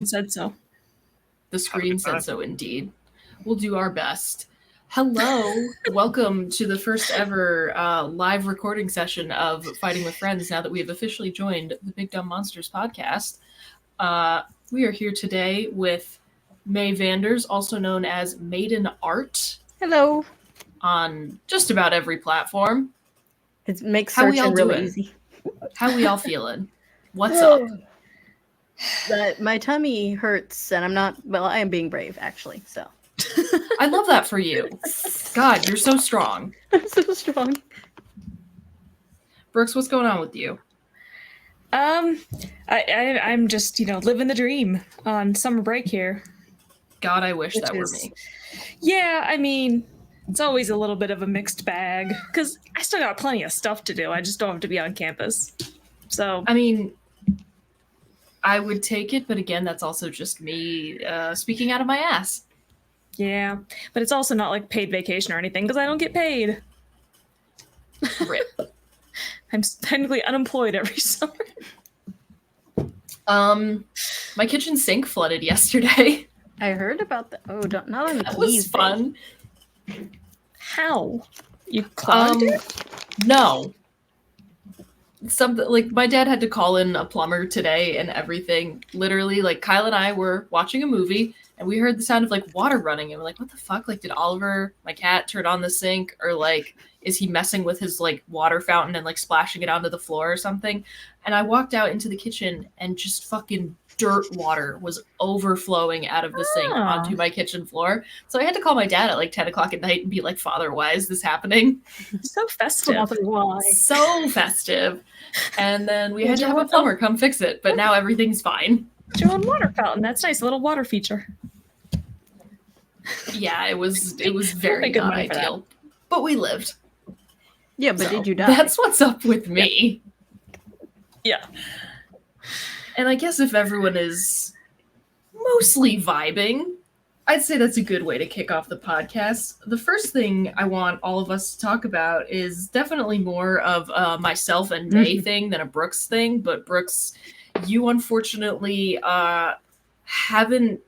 said so. The screen said so indeed. We'll do our best. Hello, welcome to the first ever live recording session of Fighting with Friends now that we have officially joined the Big Dumb Monsters podcast. We are here today with May Vanders, also known as Maiden Art. Hello. On just about every platform. It makes searching really easy. How we all feeling? What's up? My tummy hurts, and I am being brave, actually, so. I love that for you. God, you're so strong. I'm so strong. Brooks, what's going on with you? I'm just, living the dream on summer break here. God, I wish that were me. Yeah, I mean, it's always a little bit of a mixed bag, because I still got plenty of stuff to do. I just don't have to be on campus. So, I mean, I would take it, but again, that's also just me speaking out of my ass. Yeah, but it's also not like paid vacation or anything, because I don't get paid. Rip. I'm technically unemployed every summer. My kitchen sink flooded yesterday. I heard about that. Oh, not on the That keys. was fun. How? You clogged it? No. Something like my dad had to call in a plumber today and everything. Literally, like Kyle and I were watching a movie and we heard the sound of like water running and we're like, what the fuck? Like, did Oliver, my cat, turn on the sink, or like is he messing with his like water fountain and like splashing it onto the floor or something? And I walked out into the kitchen and just fucking dirt water was overflowing out of the sink onto my kitchen floor. So I had to call my dad at like 10 o'clock at night and be like, Father, why is this happening? So festive. So festive. And then we had to have a plumber come fix it, but now everything's fine. Your own water fountain. That's nice. A little water feature. Yeah, it was very not ideal. But we lived. Yeah, but did you die? That's what's up with me. Yeah. And I guess if everyone is mostly vibing, I'd say that's a good way to kick off the podcast. The first thing I want all of us to talk about is definitely more of myself and May thing than a Brooks thing. But Brooks, you unfortunately haven't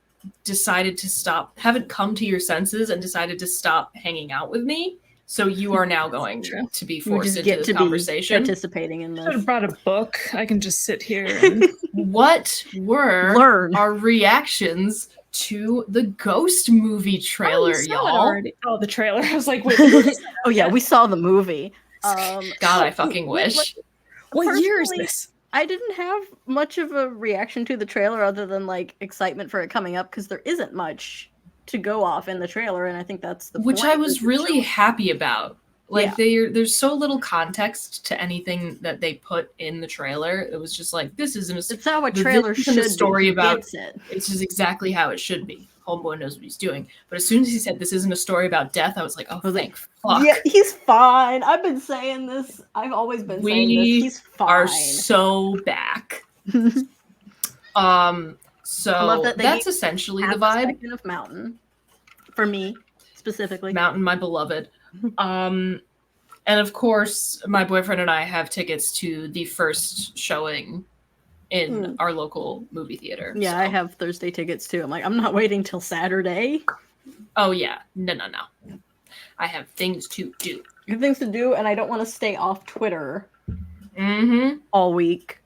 come to your senses and decided to stop hanging out with me. So you are now going to be forced into this conversation. Participating in this. I should have brought a book. I can just sit here and... What were our reactions to the Ghost movie trailer, y'all? Oh, the trailer. I was like, wait. Oh, yeah, we saw the movie. God, I fucking wish. What year is this? I didn't have much of a reaction to the trailer other than, like, excitement for it coming up, because there isn't much to go off in the trailer, and I think that's the Which point. I was really happy about. Like, there's so little context to anything that they put in the trailer. It was just like, this isn't it's how a trailer should be. A story about it's just exactly how it should be. Homeboy knows what he's doing. But as soon as he said this isn't a story about death, I was like, thank fuck. Yeah, he's fine. I've been saying this. I've always been saying this. He's fine. We are so back. So that's essentially the vibe. Of Mountain, for me specifically. Mountain, my beloved. And of course, my boyfriend and I have tickets to the first showing in our local movie theater. Yeah, so. I have Thursday tickets too. I'm like, I'm not waiting till Saturday. Oh yeah, no. I have things to do. You have things to do, and I don't want to stay off Twitter all week.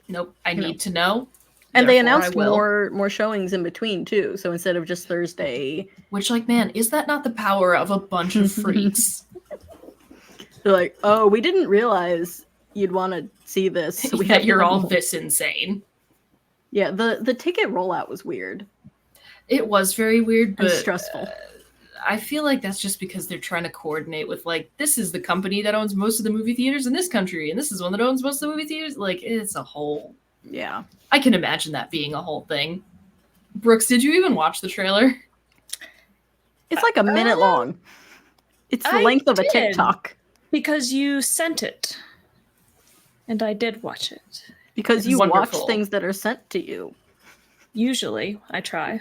Nope, I need to know. And they announced more showings in between too. So instead of just Thursday, which, like, man, is that not the power of a bunch of freaks? They're like, oh, we didn't realize you'd want to see this. So we you're all this insane. Yeah, the ticket rollout was weird. It was very weird, but stressful. I feel like that's just because they're trying to coordinate with, like, this is the company that owns most of the movie theaters in this country, and this is one that owns most of the movie theaters. Like, it's a whole. Yeah. I can imagine that being a whole thing. Brooks, did you even watch the trailer? It's like a minute long. It's the length of a TikTok. Because you sent it. And I did watch it. Because you watch things that are sent to you. Usually, I try.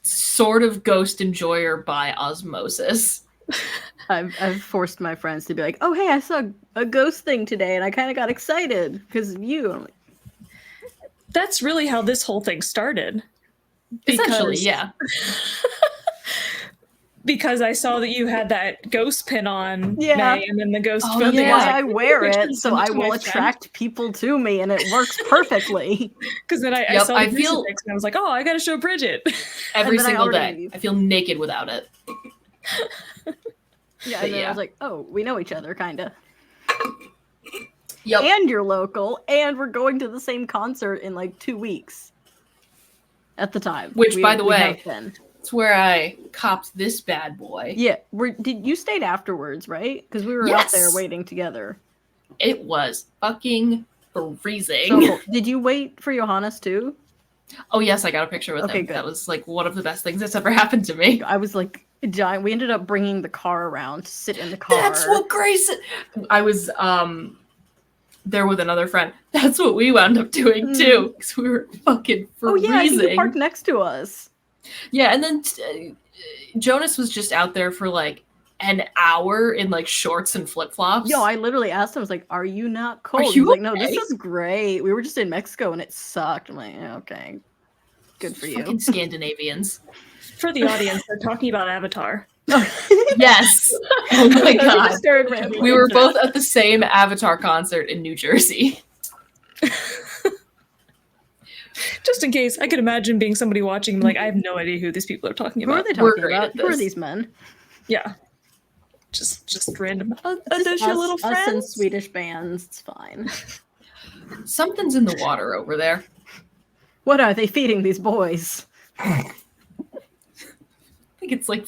Sort of ghost enjoyer by osmosis. I've forced my friends to be like, oh, hey, I saw a ghost thing today, and I kind of got excited because of you. I'm like, that's really how this whole thing started. Essentially, Because- yeah. Because I saw that you had that ghost pin on, Yeah. May, and then the ghost Oh, phone. yeah. I wear Picture it and so send it I to my will friend. attract people to me, and it works perfectly. Because then I Yep, saw the I feel- crucifix and I was like, oh, I gotta show Bridget. Every then I single already day. leave. I feel naked without it. Yeah, But and then I yeah. was like, oh, we know each other, kinda. Yep. And you're local, and we're going to the same concert in like 2 weeks. At the time. Which, by the we way- have been. That's where I copped this bad boy. Yeah, did you stayed afterwards, right? Because we were out there Yes. waiting together. It was fucking freezing. So cool. Did you wait for Johannes too? Oh yes, I got a picture with Okay, him. good. That was like one of the best things that's ever happened to me. I was like giant. We ended up bringing the car around to sit in the car. That's what Grayson. I was there with another friend. That's what we wound up doing too, because we were fucking Oh freezing. yeah, I think you parked next to us. Yeah, and then Jonas was just out there for like an hour in like shorts and flip flops. Yo, I literally asked him, I was like, "Are you not cold?" you He's like, "No, this okay?" is great. We were just in Mexico and it sucked." I'm like, yeah, "Okay, good for you." Fucking Scandinavians. For the audience, they're talking about Avatar. Yes. Oh my She god. just started rambling. We were both at the same Avatar concert in New Jersey. Just in case, I could imagine being somebody watching, like, I have no idea who these people are talking Who are about. they We're talking great about? at Who are this. these men? Yeah. Just random. Oh, Just those your us- little us and friends? Swedish bands. It's fine. Something's in the water over there. What are they feeding these boys? I think it's like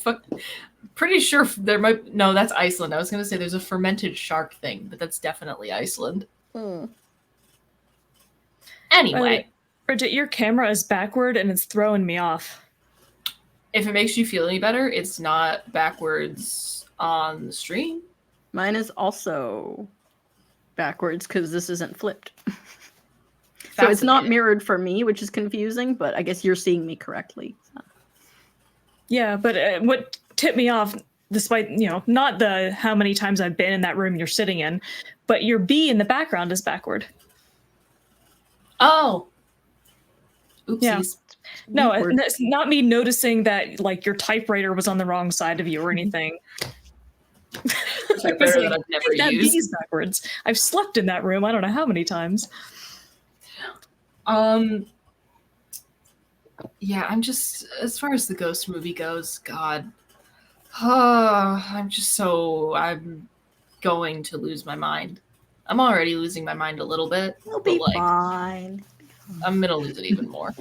pretty sure there might no, that's Iceland. I was gonna say there's a fermented shark thing, but that's definitely Iceland. Mm. Anyway, Bridget, your camera is backward and it's throwing me off. if it makes you feel any better, it's not backwards on the stream. Mine is also backwards because this isn't flipped. So it's not Fascinating. mirrored for me, which is confusing, but I guess you're seeing me correctly. Yeah, but what tipped me off, despite, not the how many times I've been in that room you're sitting in, but your B in the background is backward. Oh. Oopsies. Yeah. No, Awkward. and it's not me noticing that, like, your typewriter was on the wrong side of you or anything. Typewriter that I've never That used. B is backwards. I've slept in that room I don't know how many times. Yeah, I'm just as far as the ghost movie goes, God. I'm going to lose my mind. I'm already losing my mind a little bit. We'll but be like fine. I'm gonna lose it even more.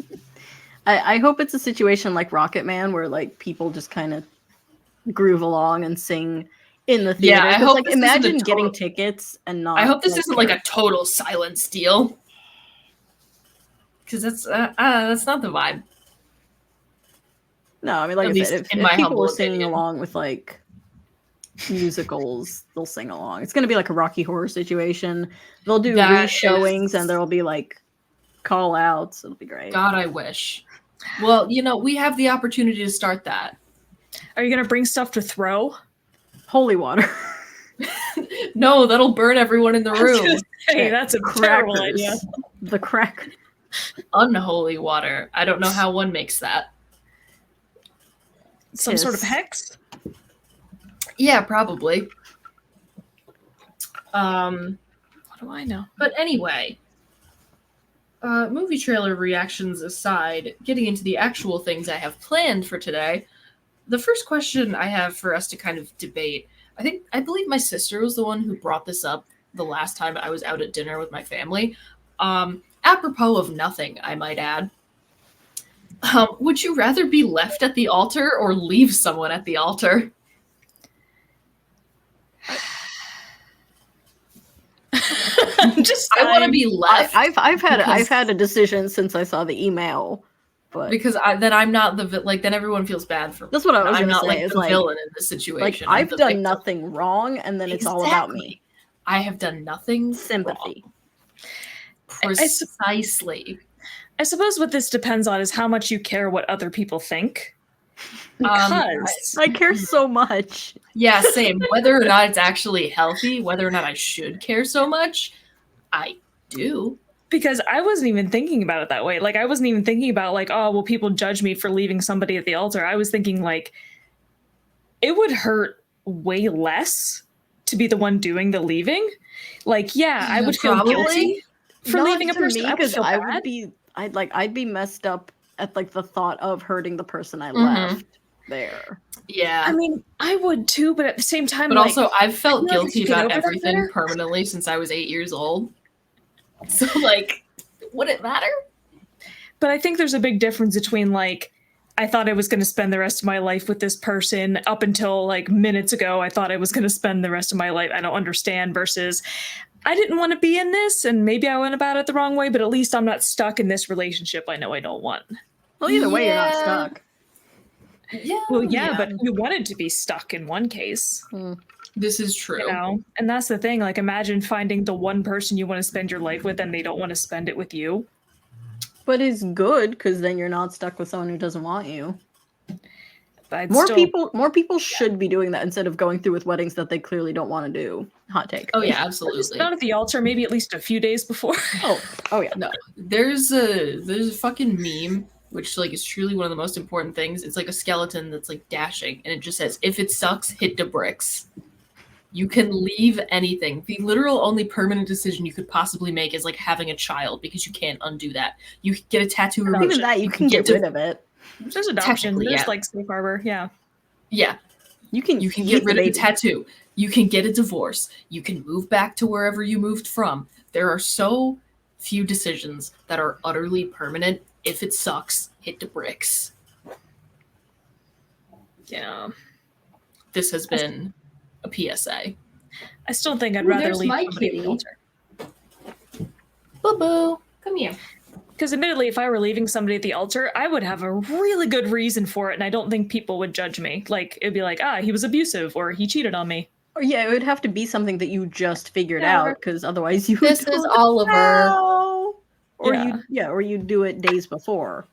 I hope it's a situation like Rocket Man where like people just kind of groove along and sing in the theater. Yeah, I 'Cause, hope like this isn't a imagine getting total- tickets and not. I hope this isn't like care. a total silence deal. Because that's not the vibe. No, I mean, like At I least said, if in my people humble were singing opinion. along with like musicals, they'll sing along. It's gonna be like a Rocky Horror situation. They'll do That re-showings, is- and there'll be like call outs. It'll be great. God, I wish. Well, we have the opportunity to start that. Are you going to bring stuff to throw? Holy water, No, that'll burn everyone in the room. Hey, that's a terrible idea. the crack. Unholy water. I don't know how one makes that. Some sort of Piss. hex? Yeah, probably. What do I know? But anyway, movie trailer reactions aside, getting into the actual things I have planned for today, the first question I have for us to kind of debate, I believe my sister was the one who brought this up the last time I was out at dinner with my family. Apropos of nothing, I might add. Would you rather be left at the altar or leave someone at the altar? Just I want to be left I've because- had a decision since I saw the email, but because then I'm not then everyone feels bad for me. that's what I was I'm gonna not say. like Is the like, villain in this situation. I'm I've the done victim. nothing wrong, and then it's all about me. I have done nothing Sympathy. wrong. I sup- Precisely. I suppose what this depends on is how much you care what other people think. Um, Because I care so much. Yeah, same. Whether or not it's actually healthy, whether or not I should care so much, I do. Because I wasn't even thinking about it that way. Like, I wasn't even thinking about, like, oh, will people judge me for leaving somebody at the altar? I was thinking, like, it would hurt way less to be the one doing the leaving. Like, yeah, I would feel Probably. guilty for Not leaving a to person. me, I would 'cause feel I bad. would be, I'd be messed up at like the thought of hurting the person I Mhm. left there. Yeah. I mean, I would too, but at the same time, But like, also, I've felt I feel like I guilty should get about over that everything better. permanently since I was 8 years old. So, like, would it matter? but I think there's a big difference between, like, I thought I was going to spend the rest of my life with this person up until like minutes ago. I thought I was going to spend the rest of my life. I don't understand versus I didn't want to be in this and maybe I went about it the wrong way, but at least I'm not stuck in this relationship I know I don't want. Well, either way, you're not Yeah. stuck. Yeah. Well, yeah, but you wanted to be stuck in one case, This is true. you know? And that's the thing. Like, imagine finding the one person you want to spend your life with and they don't want to spend it with you. But it's good because then you're not stuck with someone who doesn't want you. But I'd More still- people should be doing that instead of going through with weddings that they clearly don't want to do. Hot take. Oh, yeah, Just absolutely. not at the altar, maybe at least a few days before. Oh yeah. No, there's a fucking meme which like is truly one of the most important things. It's like a skeleton that's like dashing, and it just says, "If it sucks, hit the bricks." You can leave anything. The literal only permanent decision you could possibly make is like having a child because you can't undo that. You can get a tattoo Even removal. that you can get rid of it. There's adoption. Technically, There's yeah. like safe harbor. Yeah. Yeah, You can you can keep get rid of the baby. tattoo. You can get a divorce. You can move back to wherever you moved from. There are so few decisions that are utterly permanent. If it sucks, hit the bricks. Yeah. This has been a PSA. I still think I'd Ooh, rather there's leave my somebody at the kitty. altar. Boo boo, come here. Because admittedly, if I were leaving somebody at the altar, I would have a really good reason for it, and I don't think people would judge me. Like, it'd be like, he was abusive, or he cheated on me. Or yeah, it would have to be something that you just figured Yeah. out because otherwise you This would is don't Oliver. know. Or Yeah. or you do it days before.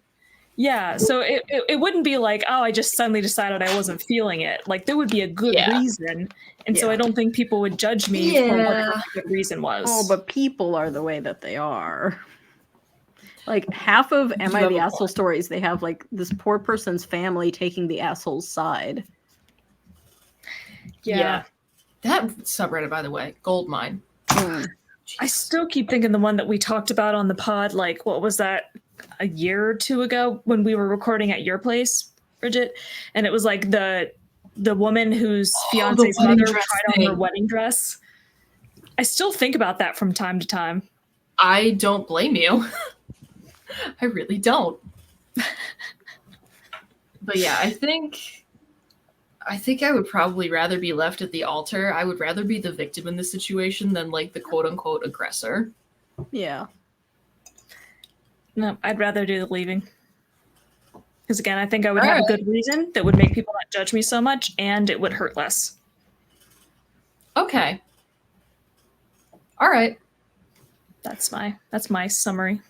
Yeah, so it wouldn't be like, I just suddenly decided I wasn't feeling it. Like, there would be a good Yeah. reason, and so Yeah. I don't think people would judge me for Yeah. whatever the good reason was. Oh, but people are the way that they are. Like half of Am You I have the a Asshole point. stories, they have like this poor person's family taking the asshole's side. yeah. That subreddit, by the way, goldmine. Mm. I still keep thinking the one that we talked about on the pod, like, what was that, a year or two ago when we were recording at your place, Bridget? And it was like the woman whose fiance's wedding mother dress tried on her thing. wedding dress. I still think about that from time to time. I don't blame you. I really don't. But yeah, I think I would probably rather be left at the altar. I would rather be the victim in this situation than like the quote unquote aggressor. Yeah. No, I'd rather do the leaving. Because again, I think I would All have right. a good reason that would make people not judge me so much, and it would hurt less. Okay. All right. That's my summary.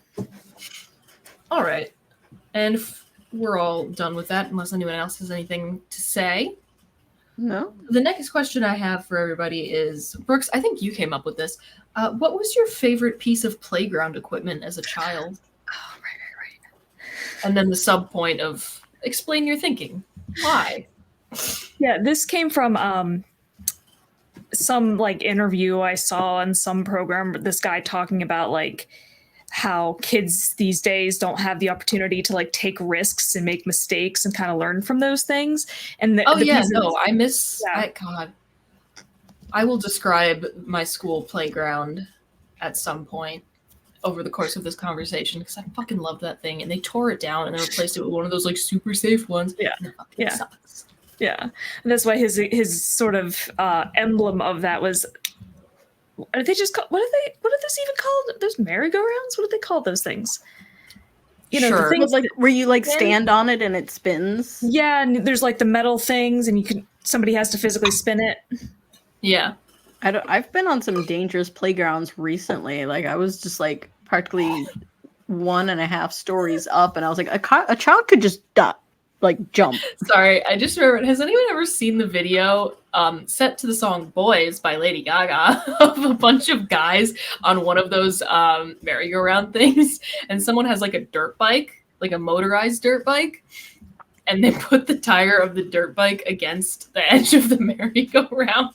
All right. And we're all done with that unless anyone else has anything to say. No? The next question I have for everybody is, Brooks, I think you came up with this. What was your favorite piece of playground equipment as a child? Oh, right. And then the sub point of explain your thinking. Why? Yeah, this came from some like interview I saw on some program. This guy talking about like how kids these days don't have the opportunity to like take risks and make mistakes and kind of learn from those things. And Oh the yeah, piece of- no, I miss. Yeah. God, I will describe my school playground at some point over the course of this conversation because I fucking love that thing. And they tore it down and they replaced it with one of those like super safe ones. Yeah. And it fucking Yeah. sucks. Yeah, and that's why his sort of emblem of that was. Are they just called? What are those even called? Those merry-go-rounds? What do they call those things? You know, Sure. the things. But, like where you like Then- stand on it and it spins. Yeah, and there's like the metal things, and somebody has to physically spin it. Yeah. I've been on some dangerous playgrounds recently. Like I was just like practically 1.5 stories up, and I was like, a child could just die. like jump. Sorry, I just remembered. Has anyone ever seen the video set to the song Boys by Lady Gaga of a bunch of guys on one of those merry-go-round things? And someone has like a dirt bike, like a motorized dirt bike, and they put the tire of the dirt bike against the edge of the merry-go-round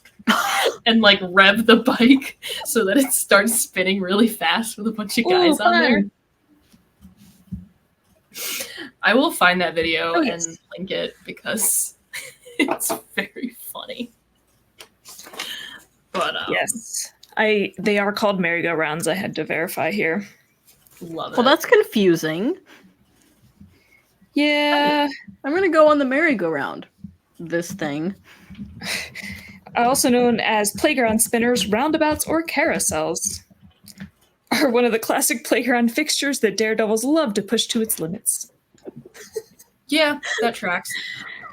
and like rev the bike so that it starts spinning really fast with a bunch of guys on there. I will find that video and link it because it's very funny. But yes, they are called merry-go-rounds. I had to verify here. Love it. Well, that's confusing. Yeah. I'm gonna go on the merry-go-round. This thing. Also known as playground spinners, roundabouts, or carousels, are one of the classic playground fixtures that daredevils love to push to its limits. Yeah, that tracks.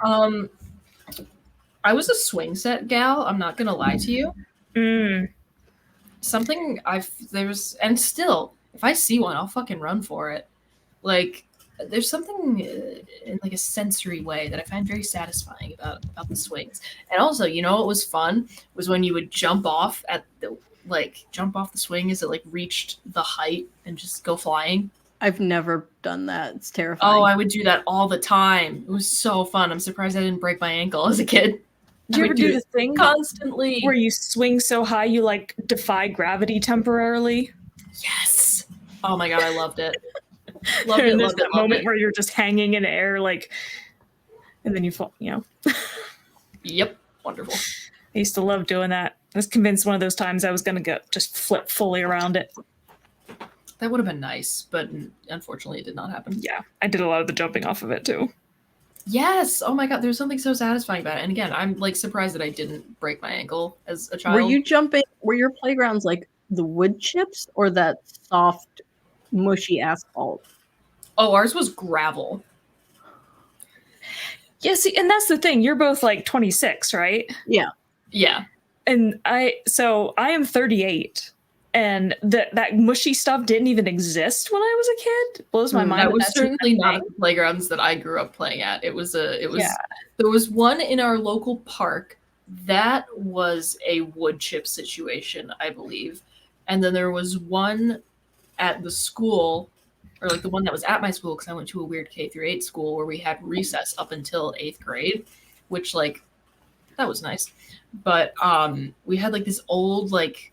I was a swing set gal. I'm not gonna lie to you. Something and still, if I see one, I'll fucking run for it. Like, there's something in like a sensory way that I find very satisfying about the swings. And also, you know what was fun was when you would jump off the swing as it like reached the height and just go flying. I've never done that. It's terrifying. Oh, I would do that all the time. It was so fun. I'm surprised I didn't break my ankle as a kid. Do you ever do the thing constantly where you swing so high you like defy gravity temporarily? Yes. Oh my god, I loved it. And there's that moment where you're just hanging in air, like, and then you fall, you know. Yep. Wonderful. I used to love doing that. I was convinced one of those times I was going to just flip fully around it. That would have been nice, but unfortunately it did not happen. Yeah, I did a lot of the jumping off of it too. Yes. Oh my god, there's something so satisfying about it. And again, I'm like surprised that I didn't break my ankle as a child. Were your playgrounds like the wood chips or that soft, mushy asphalt? Oh, ours was gravel. Yeah, see, and that's the thing. You're both like 26, right? Yeah. Yeah. And I am 38. And that mushy stuff didn't even exist when I was a kid. Blows my mind. That was certainly not the playgrounds that I grew up playing at. There was one in our local park that was a wood chip situation, I believe. And then there was one at the school, or like the one that was at my school, because I went to a weird K-8 school where we had recess up until 8th grade, which like that was nice. But we had like this old like,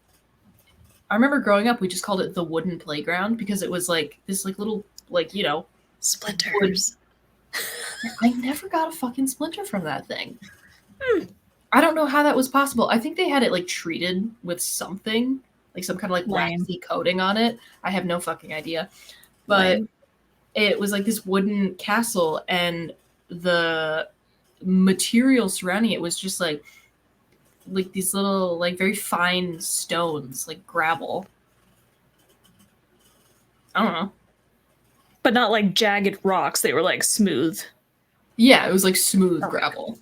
I remember growing up, we just called it the wooden playground because it was like this like little like, you know, splinters. I never got a fucking splinter from that thing. I don't know how that was possible. I think they had it like treated with something, like some kind of like waxy coating on it. I have no fucking idea. But it was like this wooden castle, and the material surrounding it was just like these little like very fine stones, like gravel. I don't know. But not like jagged rocks. They were like smooth. Yeah, it was like smooth gravel.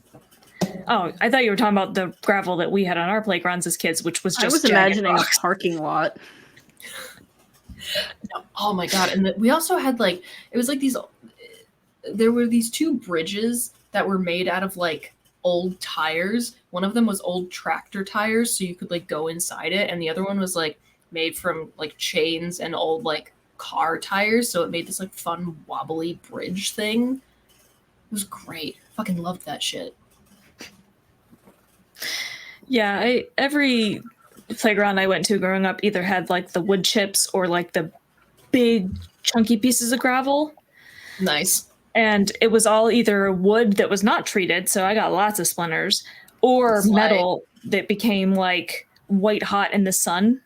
Oh, I thought you were talking about the gravel that we had on our playgrounds as kids, which was just. I was imagining a parking lot. No, oh my god! And we also had like it was like these. There were these two bridges that were made out of like old tires. One of them was old tractor tires, so you could like go inside it, and the other one was like made from like chains and old like car tires. So it made this like fun wobbly bridge thing. It was great. Fucking loved that shit. Yeah, every playground I went to growing up either had like the wood chips or like the big chunky pieces of gravel. Nice. And it was all either wood that was not treated, so I got lots of splinters, or metal that became like white hot in the sun.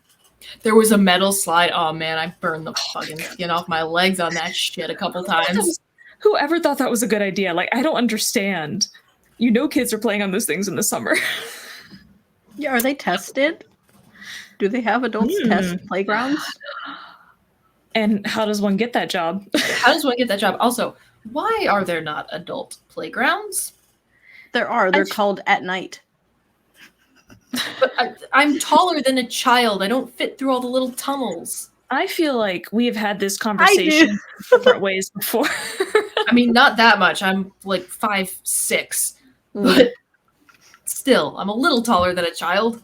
There was a metal slide. Oh man, I burned the fucking skin off my legs on that shit a couple times. Whoever thought that was a good idea? Like, I don't understand. You know, kids are playing on those things in the summer. Yeah, are they tested? Do they have adults test playgrounds? And how does one get that job? How does one get that job? Also, why are there not adult playgrounds? There are. They're called at night. But I'm taller than a child. I don't fit through all the little tunnels. I feel like we've had this conversation in different ways before. I mean, not that much. I'm like 5'6", Mm. but still, I'm a little taller than a child.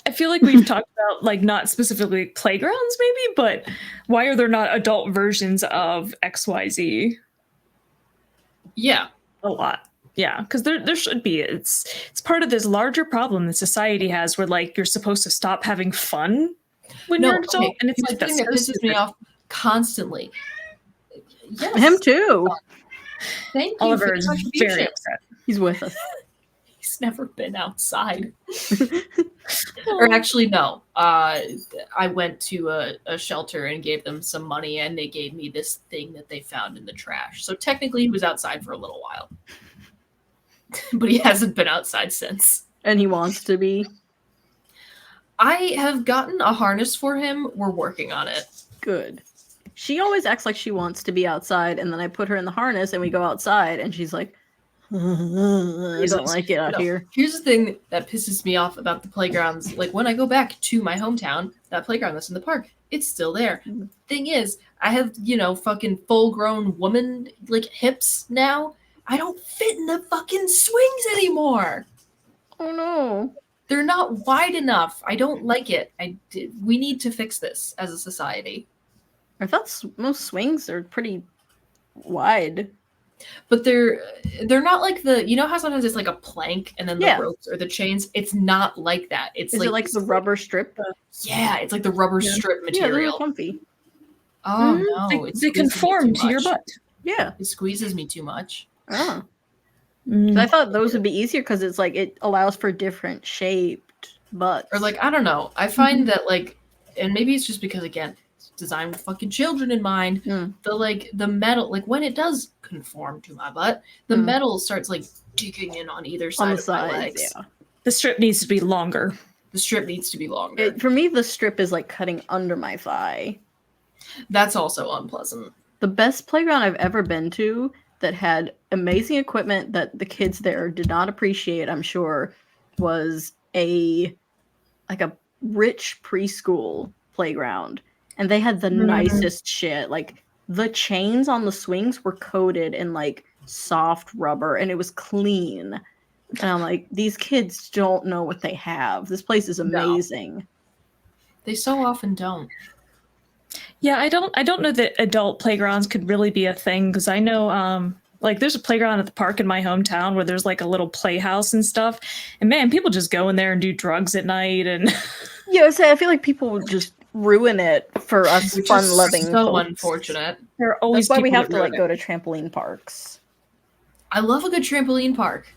I feel like we've talked about like not specifically playgrounds, maybe, but why are there not adult versions of XYZ? Yeah. A lot. Yeah, because there should be. It's part of this larger problem that society has where like you're supposed to stop having fun when No, you're an adult. okay. And it's Here's like the that's thing that so pisses me stupid. off constantly. Yes. Him too. Thank you Oliver for is the very contribution. upset. He's with us. He's never been outside. Or actually, no. I went to a shelter and gave them some money, and they gave me this thing that they found in the trash. So technically, he was outside for a little while, but he hasn't been outside since. And he wants to be. I have gotten a harness for him. We're working on it. Good. She always acts like she wants to be outside, and then I put her in the harness and we go outside, and she's like, I don't like it out No. here. Here's the thing that pisses me off about the playgrounds. Like when I go back to my hometown, that playground that's in the park, it's still there. Thing is, I have, fucking full grown woman like hips now. I don't fit in the fucking swings anymore. Oh no. They're not wide enough. I don't like it. We need to fix this as a society. I thought most swings are pretty wide. But they're not like the, how sometimes it's like a plank and then the Yeah. ropes or the chains. It's not like that. It's Is it like the rubber strip? Yeah, it's like the rubber Yeah. strip Yeah, they're material. comfy. Oh Mhm. no, They, it they squeezes me conform too to your much. butt. Yeah. It squeezes me too much. Oh. Mm. I thought those would be easier because it's like it allows for different shaped butts. Or like I don't know. I find that like, and maybe it's just because again, it's designed with fucking children in mind. Mm. The metal, like when it does conform to my butt, the Mm. metal starts like digging in on either on side the of my sides. legs. Yeah. The strip needs to be longer. The strip needs to be longer. For me, the strip is like cutting under my thigh. That's also unpleasant. The best playground I've ever been to that had amazing equipment that the kids there did not appreciate, I'm sure, was a rich preschool playground. And they had the nicest shit. Like the chains on the swings were coated in like soft rubber and it was clean. And I'm like, these kids don't know what they have. This place is amazing. They so often don't. Yeah, I don't know that adult playgrounds could really be a thing because I know like there's a playground at the park in my hometown where there's like a little playhouse and stuff. And man, people just go in there and do drugs at night and Yeah, I feel like people would just ruin it for us Which is fun-loving so folks. unfortunate. there are always That's why we people have that to like ruin go to trampoline parks I love a good trampoline park.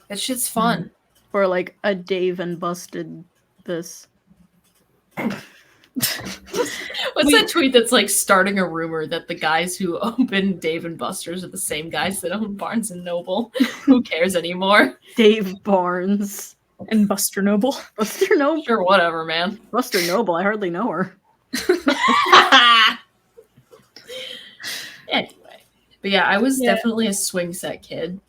That shit's fun. for like a Dave and Busted this. What's that tweet that's like starting a rumor that the guys who open Dave and Buster's are the same guys that own Barnes and Noble? Who cares anymore? Dave Barnes. it. And Buster Noble. Buster Noble. Sure, whatever, man. Buster Noble. I hardly know her. Anyway, but yeah, I was Yeah. definitely a swing set kid.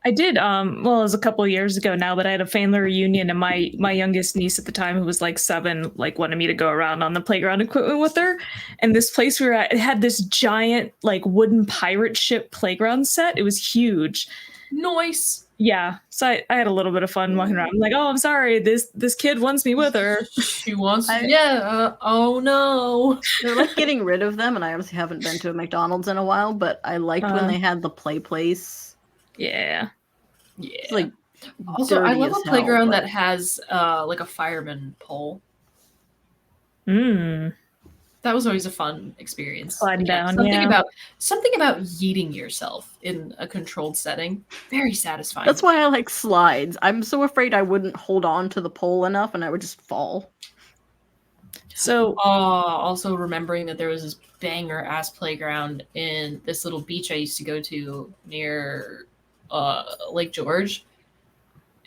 I did well it was a couple of years ago now, but I had a family reunion and my youngest niece at the time who was like 7 like wanted me to go around on the playground equipment with her. And this place we were at, it had this giant like wooden pirate ship playground set. It was huge. Nice. Yeah. So I had a little bit of fun walking around. I'm like, oh, I'm sorry, this kid wants me with her. She wants. I- Oh no. They're like getting rid of them, and I obviously haven't been to a McDonald's in a while, but I liked when they had the play place. Yeah. Yeah. It's like Also, I dirty love as a hell, playground but- that has like a fireman pole. Mm. That was always a fun experience. Sliding down, something yeah. about yeeting yourself in a controlled setting. Very satisfying. That's why I like slides. I'm so afraid I wouldn't hold on to the pole enough and I would just fall. So Also remembering that there was this banger ass playground in this little beach I used to go to near Lake George,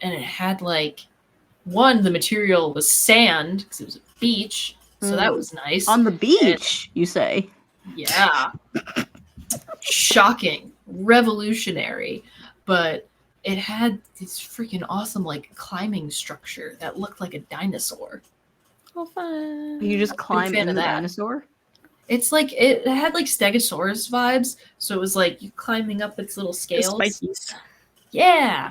and it had like the material was sand because it was a beach, so that was nice. On the beach, you say? Yeah. Shocking, revolutionary, but it had this freaking awesome like climbing structure that looked like a dinosaur. oh, fun. You just climb fan in of the that. dinosaur? It's like it had like Stegosaurus vibes, so it was like you climbing up its little The scales. spikies. Yeah,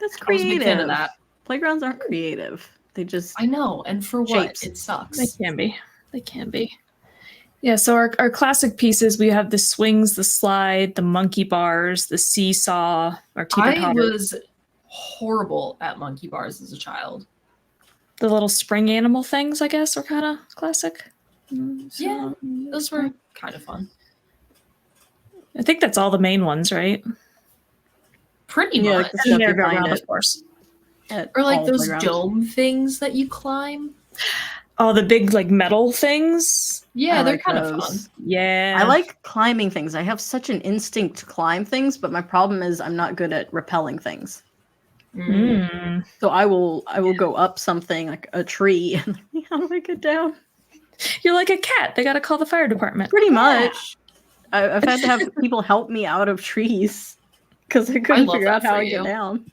That's I was a big creative. fan of that. Playgrounds aren't creative. They just I know, and for what? Shapes. It They sucks. can be. They can be. Yeah, so our classic pieces, we have the swings, the slide, the monkey bars, the seesaw, our I teeter-totter, was horrible at monkey bars as a child. the little spring animal things, I guess, are kind of classic. Yeah, Those were kind of fun. I think that's all the main ones, right? Pretty Yeah, much. like the And stuff you merry-go-round, find of at, course. at Or like all those playgrounds. dome things that you climb. Oh, the big like metal things. Yeah, I they're like kind of those. fun. Yeah, I like climbing things. I have such an instinct to climb things, but my problem is I'm not good at rappelling things. Mm. So I will go up something like a tree and how do I get down? You're like a cat. They got to call the fire department. Pretty much. I've had to have people help me out of trees because I couldn't love figure out that how for I get you. down.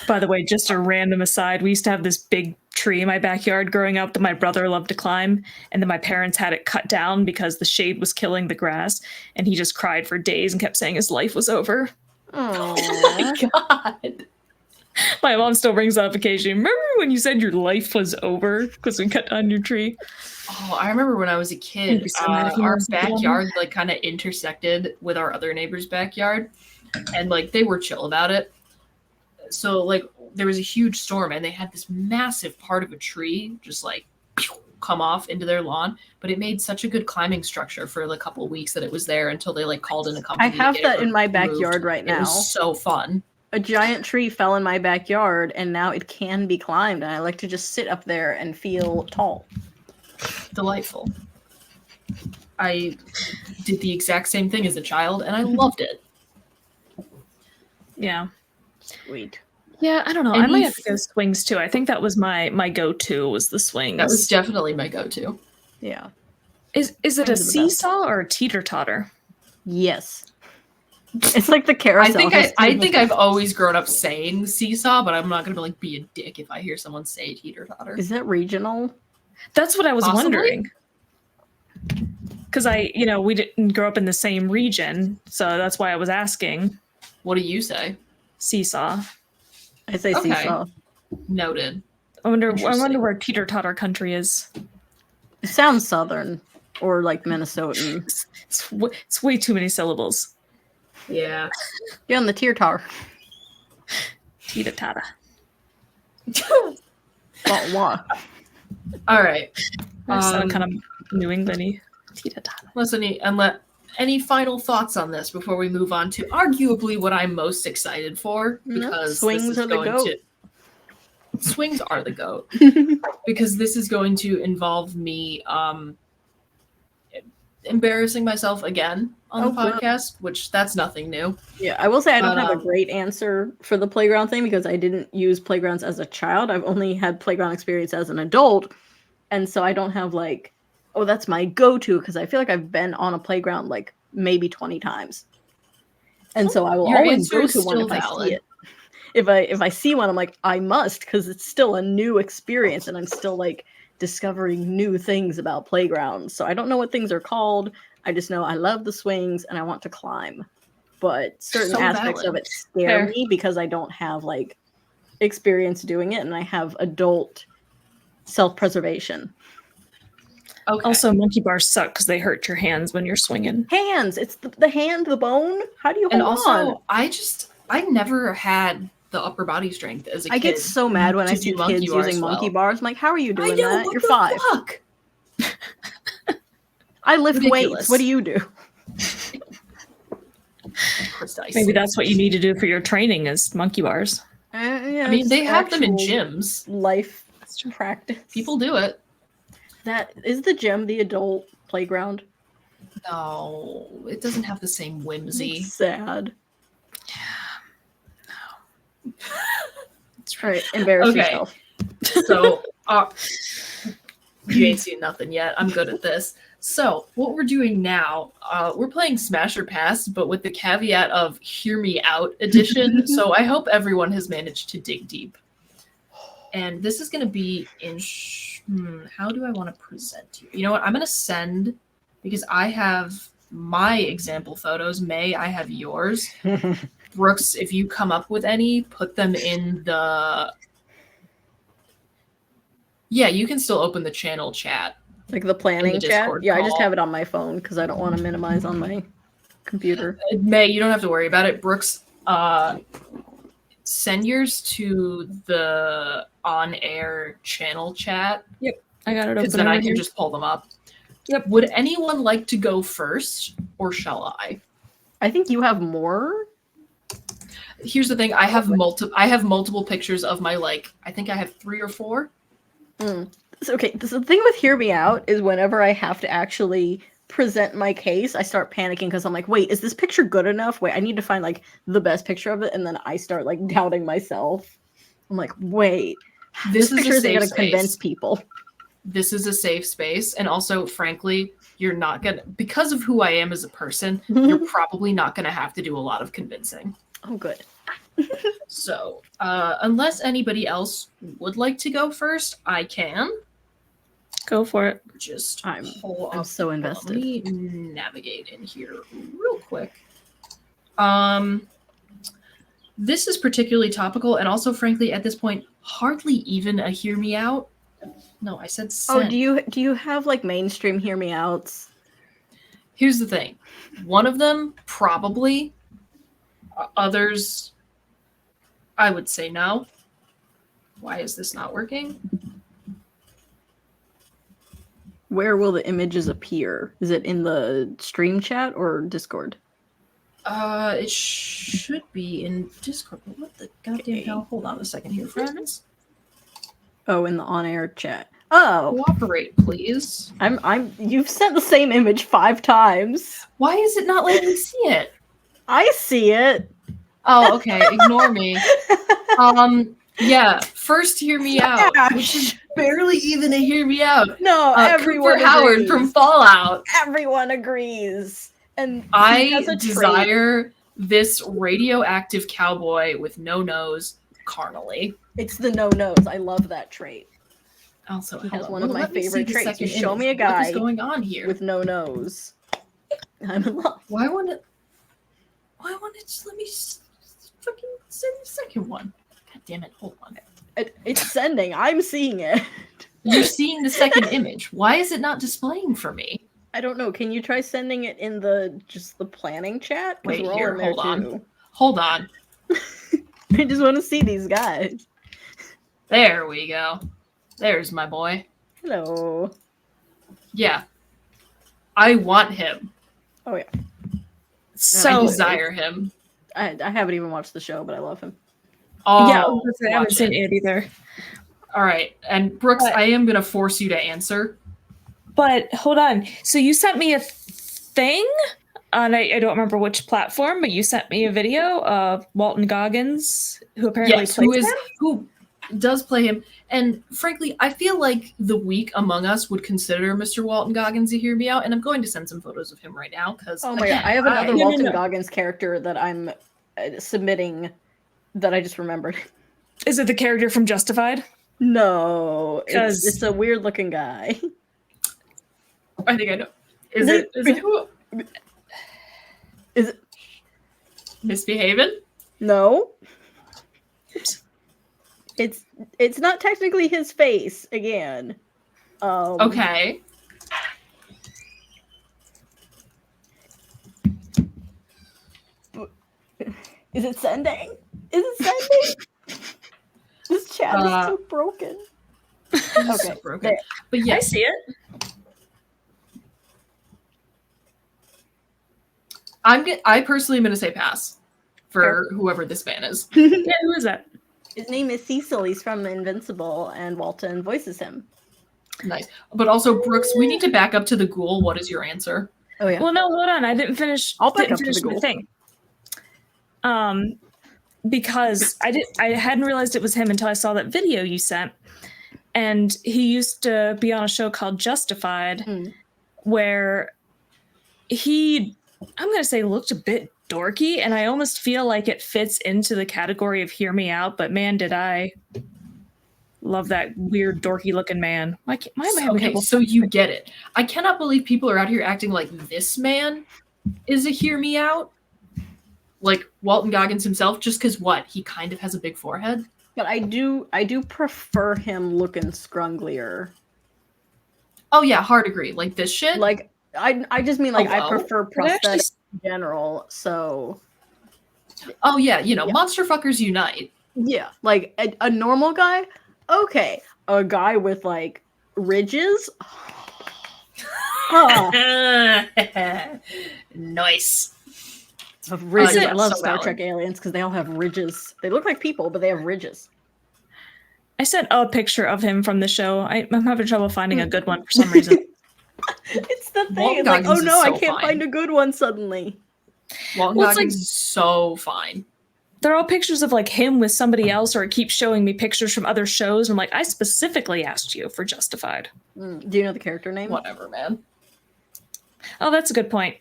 By the way, just a random aside, we used to have this big tree in my backyard growing up that my brother loved to climb, and then my parents had it cut down because the shade was killing the grass, and he just cried for days and kept saying his life was over. Oh Aww. my god. My mom still brings it up occasionally. Remember when you said your life was over because we cut down your tree? Oh, I remember when I was a I'd kid, be so mad if you our listened to them. backyard like kind of intersected with our other neighbor's backyard, and like they were chill about it. So like there was a huge storm, and they had this massive part of a tree just like come off into their lawn, but it made such a good climbing structure for a couple of weeks that it was there until they like called in a company. I to have get that it in my removed. backyard right It now. was so fun. A giant tree fell in my backyard and now it can be climbed, and I like to just sit up there and feel tall. Delightful. I did the exact same thing as a child, and I loved it. Yeah. Sweet. Yeah, I don't know. And I might he have to go swings too. I think that was my go-to was the swings. That was definitely my go-to. Yeah. Is it a Swings are the best. seesaw or a teeter-totter? Yes. It's like the I carousel. think has I two think buttons. I've always grown up saying seesaw, but I'm not gonna like be a dick if I hear someone say teeter totter. Is that regional? That's what I was Possibly. wondering. Because we didn't grow up in the same region, so that's why I was asking. What do you say? Seesaw. I say Okay. seesaw. Noted. I wonder Interesting. where teeter-totter country is. It sounds southern or like Minnesotan. It's way too many syllables. Yeah. You're on the teeter totter. Teeter-totter. Wah. All right. That sounded kind of New Englandy. Teeter-totter. Any final thoughts on this before we move on to arguably what I'm most excited for? No, Because swings this is are the going goat. Swings are the goat. Because this is going to involve me embarrassing myself again on the good. podcast, which that's nothing new. Yeah, I will say I don't But, have a great answer for the playground thing because I didn't use playgrounds as a child. I've only had playground experience as an adult. And so I don't have like, oh, that's my go-to because I feel like I've been on a playground like maybe 20 times. And so I will Your always answer go is to one still if I valid. see it. If I see one, I'm like, I must because it's still a new experience and I'm still like discovering new things about playgrounds. So I don't know what things are called. I just know I love the swings and I want to climb. But certain So aspects of valid. it scare Fair. me because I don't have like experience doing it and I have adult self-preservation. Okay. Also, monkey bars suck because they hurt your hands when you're swinging. Hands, it's the hand, the bone. How do you and hold also, on? I never had the upper body strength as a kid. I get so mad when I to see do monkey kids bars using monkey well. bars. I'm like, how are you doing I know, that? what You're the 5. fuck? I lift Ridiculous. weights. What do you do? Precisely. Maybe that's what you need to do for your training is monkey bars. Yeah, I mean, it's they have them in actual gyms. Life That's true. practice. People do it. That is the gym, the adult playground. No, it doesn't have the same whimsy. It's sad. All right, embarrass Okay. yourself. So, you ain't seen nothing yet. I'm good at this. So, what we're doing now, we're playing Smash or Pass, but with the caveat of Hear Me Out edition. So, I hope everyone has managed to dig deep. And this is going to be in. How do I want to present you? You know what? I'm going to send, because I have my example photos. May, I have yours. Brooks, if you come up with any, put them in the. Yeah, you can still open the channel chat. Like the planning chat? Discord Yeah, I just call. have it on my phone because I don't want to minimize on my computer. May, you don't have to worry about it. Brooks, send yours to the on-air channel chat. I got it Because open. then I over can here. just pull them up. Yep. Would anyone like to go first, or shall I? I think you have more. Here's the thing: I have multiple pictures of my I think I have 3 or 4. So, okay, so the thing with Hear Me Out is whenever I have to actually present my case, I start panicking because I'm like, wait, is this picture good enough? Wait, I need to find like the best picture of it, and then I start like doubting myself. I'm like, wait, This is picture a isn't safe going to convince space. people. This is a safe space, and also, frankly, you're not gonna, because of who I am as a person. You're probably not gonna have to do a lot of convincing. Oh, good. So, unless anybody else would like to go first, I can. Go for it. Just I'm pull up. so Let invested. me navigate in here real quick. This is particularly topical, and also, frankly, at this point, hardly even a hear me out. No, I said send. Oh, do you have like mainstream Hear Me Outs? Here's the thing. One of them, probably. Others, I would say no. Why is this not working? Where will the images appear? Is it in the stream chat or Discord? It should be in Discord. But what the goddamn hell? Hold on a second here, friends. Oh, in the on-air chat. Oh, Cooperate, please. You've sent the same image 5 times. Why is it not letting me see it? I see it. Oh, okay. Ignore me. Yeah. First, hear me out, which is barely even a hear me out. No, everyone Cooper Howard agrees. from Fallout. Everyone agrees. And he I has a trait. desire this radioactive cowboy with no nose carnally. It's the no-nose. I love that trait. Also, He hold has on. one of my Let me see favorite the traits. second You show image. me a What guy is going on here? with no nose. I'm in love. Why won't it just let me fucking send the second one? God damn it! Hold on. It's sending. I'm seeing it. You're seeing the second image. Why is it not displaying for me? I don't know. Can you try sending it in the planning chat? 'Cause Wait, we're all here, in there hold on. too. Hold on. I just want to see these guys. There we go. There's my boy. Hello. Yeah. I want him. Oh yeah. I So desire him. I haven't even watched the show, but I love him. Oh, yeah, I haven't watch seen it. it either. All right. And Brooks, But- I am going to force you to answer. But hold on. So you sent me a thing on I don't remember which platform, but you sent me a video of Walton Goggins, who apparently Yes, plays him. who does play him. And frankly, I feel like the weak among us would consider Mr. Walton Goggins to hear me out, and I'm going to send some photos of him right now because Oh my god, I have another No, Walton no. Goggins character that I'm submitting that I just remembered. Is it the character from Justified? Oh, No, 'Cause- it's a weird looking guy. I think I know. Is it who? Is it? Misbehaving? No. It's not technically his face again. Okay. Is it sending? Is it sending? This chat is so broken. So Okay, broken. there. But I yes, see it. I personally am going to say pass for whoever this man is. Yeah, who is that? His name is Cecil. He's from Invincible, and Walton voices him. Nice. But also, Brooks, we need to back up to the ghoul. What is your answer? Oh yeah. Well, no, hold on. I didn't finish. I'll back didn't up to finish the my goal. thing. Because I hadn't realized it was him until I saw that video you sent, and he used to be on a show called Justified, Mm. where I'm gonna say looked a bit dorky, and I almost feel like it fits into the category of Hear Me Out. But man, did I! Love that weird dorky looking man. Why am I having Okay, trouble? so you get it. I cannot believe people are out here acting like this man is a hear me out. Like Walton Goggins himself, just because what? He kind of has a big forehead. But I do prefer him looking scrunglier. Oh yeah, hard agree. Like this shit. Like I just mean like I Hello? prefer But actually, prosthetics in general. So Oh yeah, you know, Yeah. monster fuckers unite. yeah, like a normal guy, okay. A guy with like ridges. Oh, Nice. ridges. yeah, I love so Star valid. Trek aliens because they all have ridges. They look like people, but they have ridges. I sent a picture of him from the show. I'm having trouble finding a good one for some reason. It's the thing. Walton It's like, oh Goggins is no, I so can't fine. find a good one suddenly. Walton Well, it's Goggins like- is so fine. They're all pictures of like him with somebody else, or it keeps showing me pictures from other shows. I'm like, I specifically asked you for Justified. Do you know the character name? Whatever, man. Oh, that's a good point.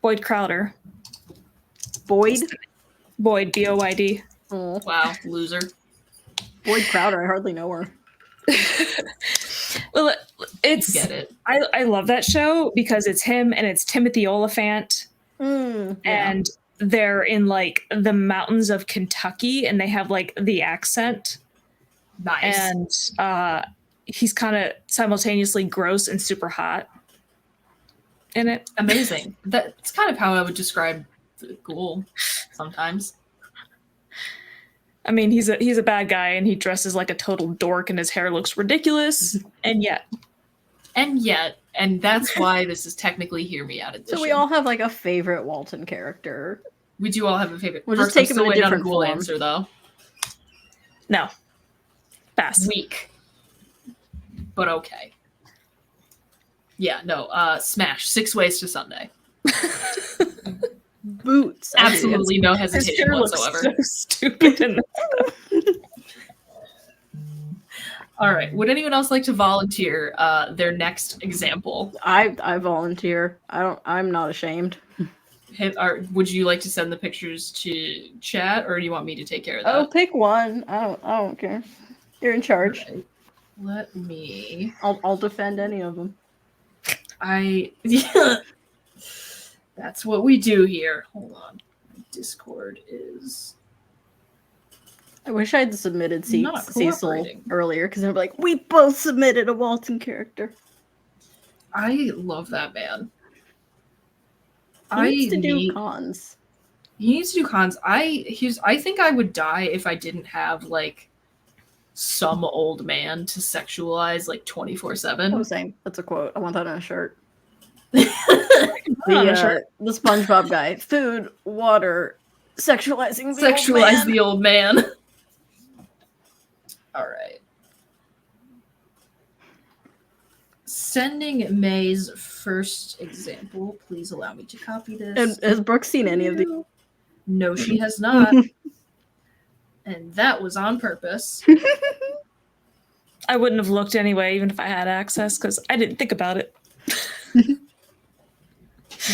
Boyd Crowder. Boyd. Boyd, Boyd. Oh, Wow, loser. Boyd Crowder. I hardly know her. Well, it's Get it. I love that show because it's him and it's Timothy Oliphant, Yeah. and they're in like the mountains of Kentucky, and they have like the accent, Nice. and he's kind of simultaneously gross and super hot in it. Amazing. That's kind of how I would describe the ghoul sometimes. I mean, he's a bad guy, and he dresses like a total dork, and his hair looks ridiculous, and yet And yet, and that's why this is technically Hear Me Out edition. So we all have like a favorite Walton character. We do all have a favorite. We'll just First, I'm take him still in a waiting on different ghoul form. answer though. no, pass. Weak. But okay. Yeah, no, Smash. 6 Ways to Sunday. Boots. Absolutely no His hesitation hair looks whatsoever. so stupid. In All right. Would anyone else like to volunteer their next example? I volunteer. I'm not ashamed. Would you like to send the pictures to chat, or do you want me to take care of that? Oh, pick one. I don't care. You're in charge. Right. Let me. I'll defend any of them. Yeah. That's what we do here. Hold on. Discord is. I wish I had submitted Not Cecil cooperating. earlier because they're like, we both submitted a Walton character. I love that man. He needs to do cons. He needs to do cons. I think I would die if I didn't have like some old man to sexualize like 24/7. Oh, same. That's a quote. I want that on a shirt. on a The, shirt. the SpongeBob guy. Food, water, sexualizing the Sexualize old man. the old man. All right. Sending May's first example. Please allow me to copy this. And has Brooke seen any of these? No, she has not. And that was on purpose. I wouldn't have looked anyway, even if I had access, because I didn't think about it.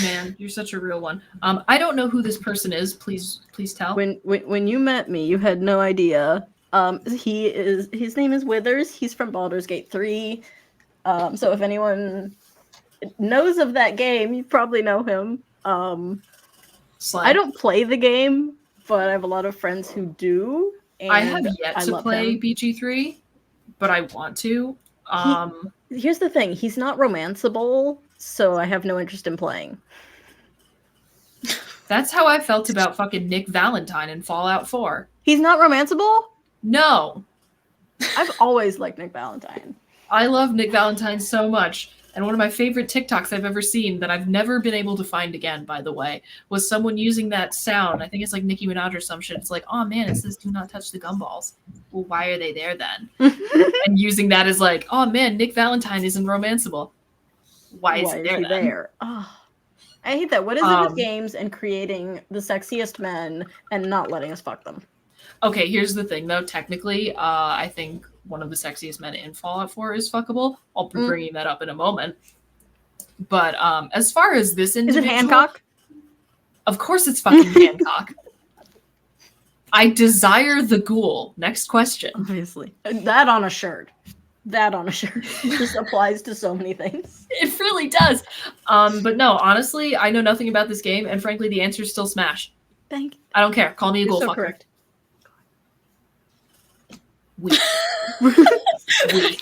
Man, you're such a real one. I don't know who this person is. Please tell. When you met me, you had no idea. His name is Withers. He's from Baldur's Gate 3. So if anyone knows of that game, you probably know him. Slime. I don't play the game, but I have a lot of friends who do. And I have yet I to love play him. BG3, but I want to. Here's the thing: he's not romanceable, so I have no interest in playing. That's how I felt about fucking Nick Valentine in Fallout 4. He's not romanceable. No, I've always liked Nick Valentine. I love Nick Valentine so much. And one of my favorite TikToks I've ever seen that I've never been able to find again, by the way, was someone using that sound. I think it's like Nicki Minaj or some shit. It's like, oh man, it says do not touch the gumballs. Well, why are they there then? And using that as like, oh man, Nick Valentine isn't romanceable. Why is he there then? Oh, I hate that. What is it with Um, games and creating the sexiest men and not letting us fuck them? Okay, here's the thing though. Technically, I think one of the sexiest men in Fallout 4 is fuckable. I'll be bringing that up in a moment. But as far as this Is it individual, Hancock? Of course, it's fucking Hancock. I desire the ghoul. Next question. Obviously. That on a shirt. That on a shirt. Just applies to so many things. It really does. But no, honestly, I know nothing about this game, and frankly, the answer is still Smash. Thank you. I don't care. Call me a You're ghoul so fucker. correct. Weak. Weak.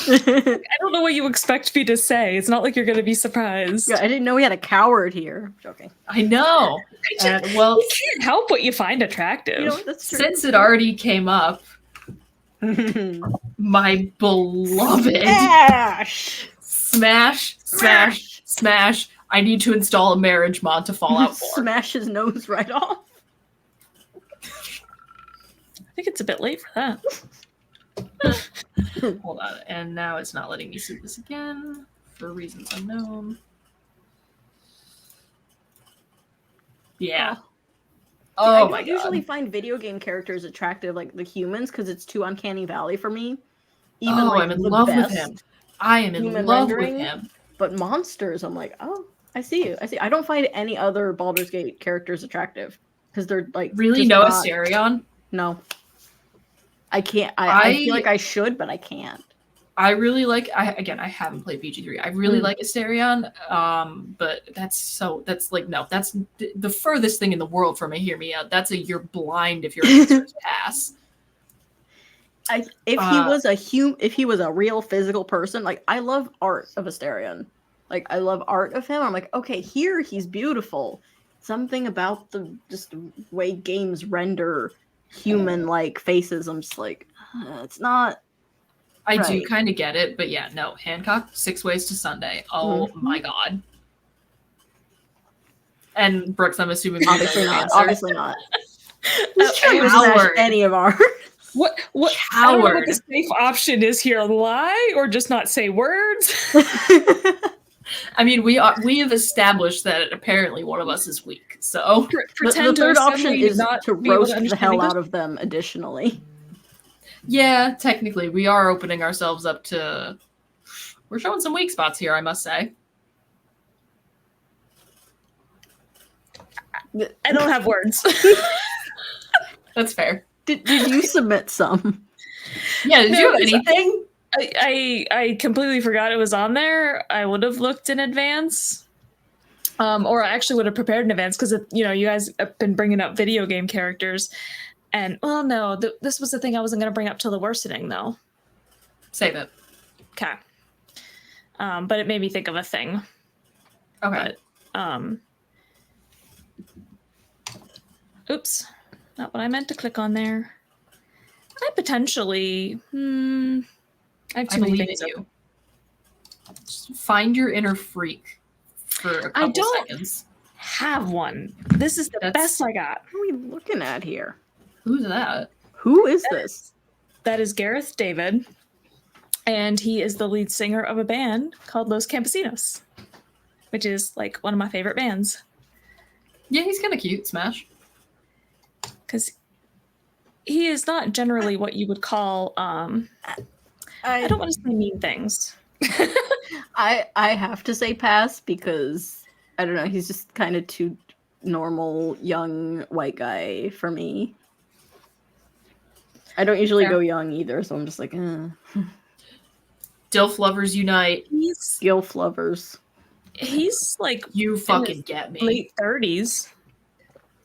I don't know what you expect me to say. It's not like you're going to be surprised. Yeah, I didn't know we had a coward here. Joking. I know. And, well, You can't help what you find attractive. You know, that's true. since it already came up, my beloved Ash! Smash, Smash, Smash. I need to install a marriage mod to Fallout 4. Smash his nose right off. I think it's a bit late for that. Hold on. And now it's not letting me see this again for reasons unknown. Yeah. Oh I my don't god. usually find video game characters attractive like the humans because it's too uncanny valley for me. Even Oh, like I'm in the love with best, him. I am in human love rendering. with him. But monsters, I'm like, oh, I see you. I see. I don't find any other Baldur's Gate characters attractive because they're like Really, just no not- Asterion? No, I can't. I feel like I should, but I can't. I really like. I haven't played BG3. I really like Asterion. But that's like no. That's the furthest thing in the world from a hear me out. That's a you're blind if your answers pass. If he was if he was a real physical person, like I love art of Asterion. Like I love art of him. I'm like, okay, here he's beautiful. Something about the way games render human like faces. I'm just like, it's not. I do Right. kind of get it, but yeah, no. Hancock, 6 Ways to Sunday. Oh my god. And Brooks, I'm assuming you know Obviously your not. answer. Obviously not. Who's trying to Coward. smash any of our? What? I don't know what Coward. the safe option is here. Lie or just not say words? I mean, we have established that apparently one of us is weak. So Pretend the third to option suddenly is not to be able roast the understand hell English. out of them. Additionally, yeah, technically, we are opening ourselves up to. We're showing some weak spots here, I must say. I don't have words. That's fair. did you submit some? Yeah, did No, you have it's- anything? I completely forgot it was on there. I would have looked in advance, or I actually would have prepared in advance because you guys have been bringing up video game characters, and well, no, this was the thing I wasn't going to bring up till the worsening though. Save it. Okay, but it made me think of a thing. Okay. But oops, not what I meant to click on there. I potentially. I have I too many believe things. in you. Just find your inner freak for a couple don't- seconds. Have one. This is the That's- best I got. What are we looking at here? Who's that? Who is this? That is Gareth David, and he is the lead singer of a band called Los Campesinos, which is like one of my favorite bands Yeah, he's kind of cute. Smash. because he is not generally what you would call. I don't want to say mean things. I have to say pass because I don't know. He's just kind of too normal young white guy for me. I don't usually Fair. go young either, so I'm just like, Dilf lovers unite. He's Gilf lovers. like You fucking get me. late 30s.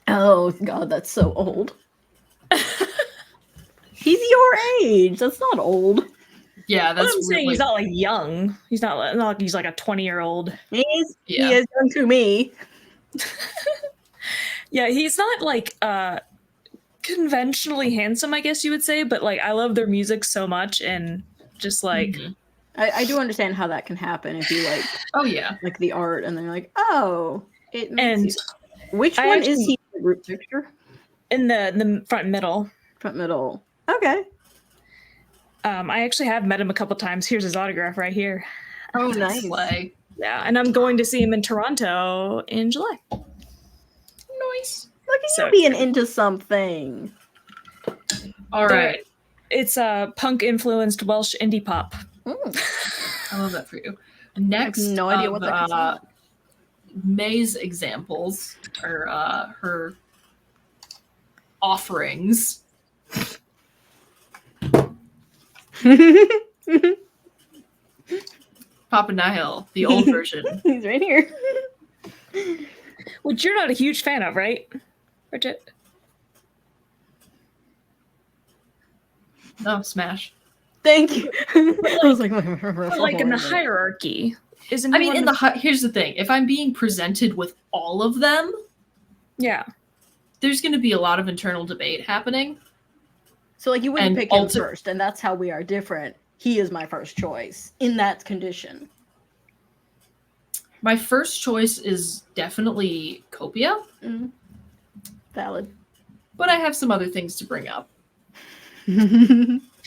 Oh god, that's so old. He's your age. That's not old. Yeah, That's that's I'm saying really, he's not like young. He's not like he's like a 20-year-old. He Yeah. is young to me. Yeah, he's not like conventionally handsome, I guess you would say, but like I love their music so much and just like Mhm. I do understand how that can happen if you Oh yeah. like the art and then you're like, oh, it makes and you- Which I one is actually- he? The group picture? in the front middle. Front middle. Okay. I actually have met him a couple times. Here's his autograph right here. Oh, nice. Slay. Yeah, and I'm going to see him in Toronto in July. Nice. Look at So you being into something. All right. It's a punk influenced Welsh indie pop. Mm. I love that for you. Next, no idea of, what that consists May's examples are her offerings. Papa Nihil, the old version. He's right here. Which you're not a huge fan of, right, Bridget? No, Smash. Thank you. I was like, But like in the hierarchy, isn't? I he mean, one in of the here's the thing: if I'm being presented with all of them, yeah. there's going to be a lot of internal debate happening. So like you wouldn't And pick him ulti- first, and that's how we are different. He is my first choice in that condition. My first choice is definitely Copia, Mm. Valid. but I have some other things to bring up.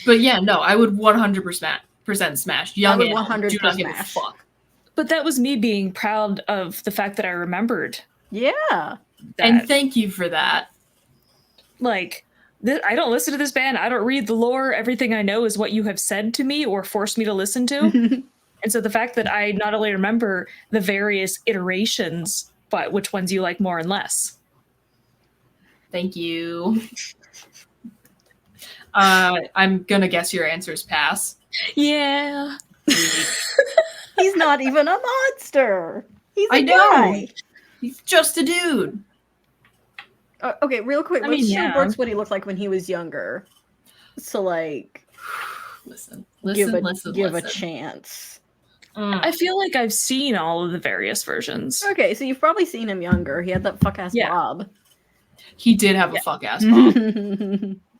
But yeah, no, I would 100% smash. Young would and old, 100% do not give a smash. fuck. But that was me being proud of the fact that I remembered Yeah. that. And thank you for that. Like, I don't listen to this band. I don't read the lore. Everything I know is what you have said to me or forced me to listen to. And so the fact that I not only remember the various iterations, but which ones you like more and less. Thank you. I'm gonna guess your answer is pass. Yeah. He's not even a monster. He's a I know. guy. He's just a dude. Okay, real quick. I Let's mean, show yeah. Brooks what he looked like when he was younger. So like, Listen, give a listen. chance. I feel like I've seen all of the various versions. Okay, so you've probably seen him younger. He had that fuck ass Yeah. bob. He did have a fuck ass bob,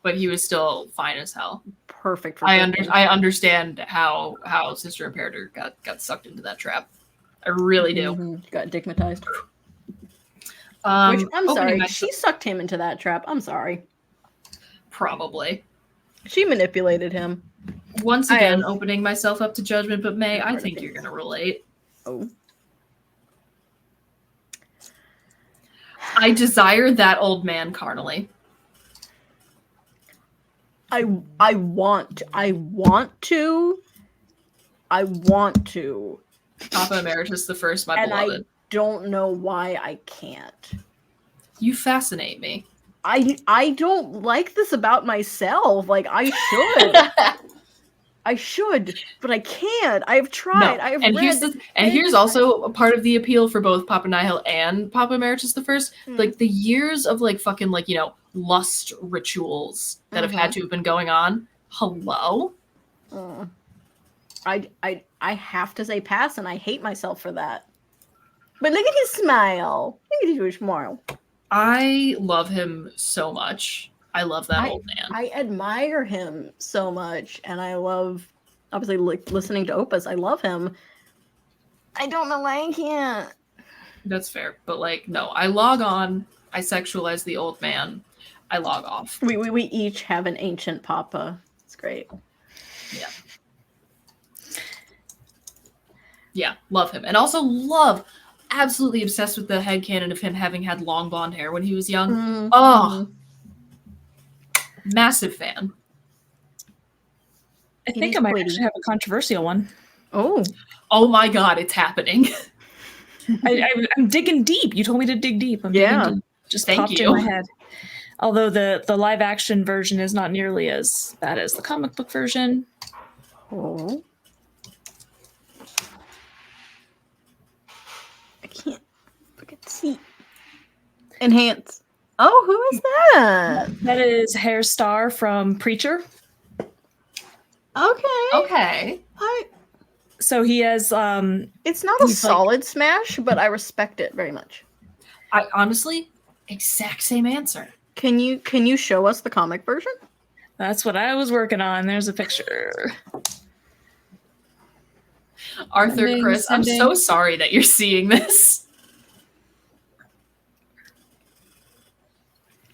but he was still fine as hell. Perfect for I cooking. understand how Sister Imperator got sucked into that trap. I really do. Mhm. Got digmatized. Which I'm opening sorry, my- she sucked him into that trap. I'm sorry. probably. She manipulated him. Once I again, am- opening myself up to judgment, but May, I Part of think it. you're gonna relate. Oh. I desire that old man carnally. I want to. Papa Emeritus the First, my And beloved. I don't know why I can't. You fascinate me. I don't like this about myself. Like I should, but I can't. I've tried. No. I've And read. here's also a part of the appeal for both Papa Nihil and Papa Emeritus the First. Hmm. Like the years of like fucking like, you know, lust rituals that have had to have been going on. Hello? I have to say pass, and I hate myself for that. But look at his smile. Look at his smile. I love him so much. I love that old man. I admire him so much, and I love, obviously, listening to Opus. I love him. I don't know why I can't. That's fair. But like, no, I log on, I sexualize the old man, I log off. We each have an ancient papa. It's great. Yeah, love him. And also absolutely obsessed with the headcanon of him having had long blonde hair when he was young. Mm-hmm. Oh, massive fan. I It think is I might pretty. actually have a controversial one. Oh, Oh my god, it's happening. I'm digging deep. You told me to dig deep. I'm Yeah. digging deep. Just Thank popped you. in my head. Although the live action version is not nearly as bad as the comic book version. oh. I can't fucking see. Enhance. Oh, who is that? That is Hairstar from Preacher. Okay. Okay. So he has It's not a He's like- solid smash, but I respect it very much. I honestly, exact same answer. Can you show us the comic version? that's what I was working on. There's a picture. Arthur, Sending, Chris, I'm sending. so sorry that you're seeing this.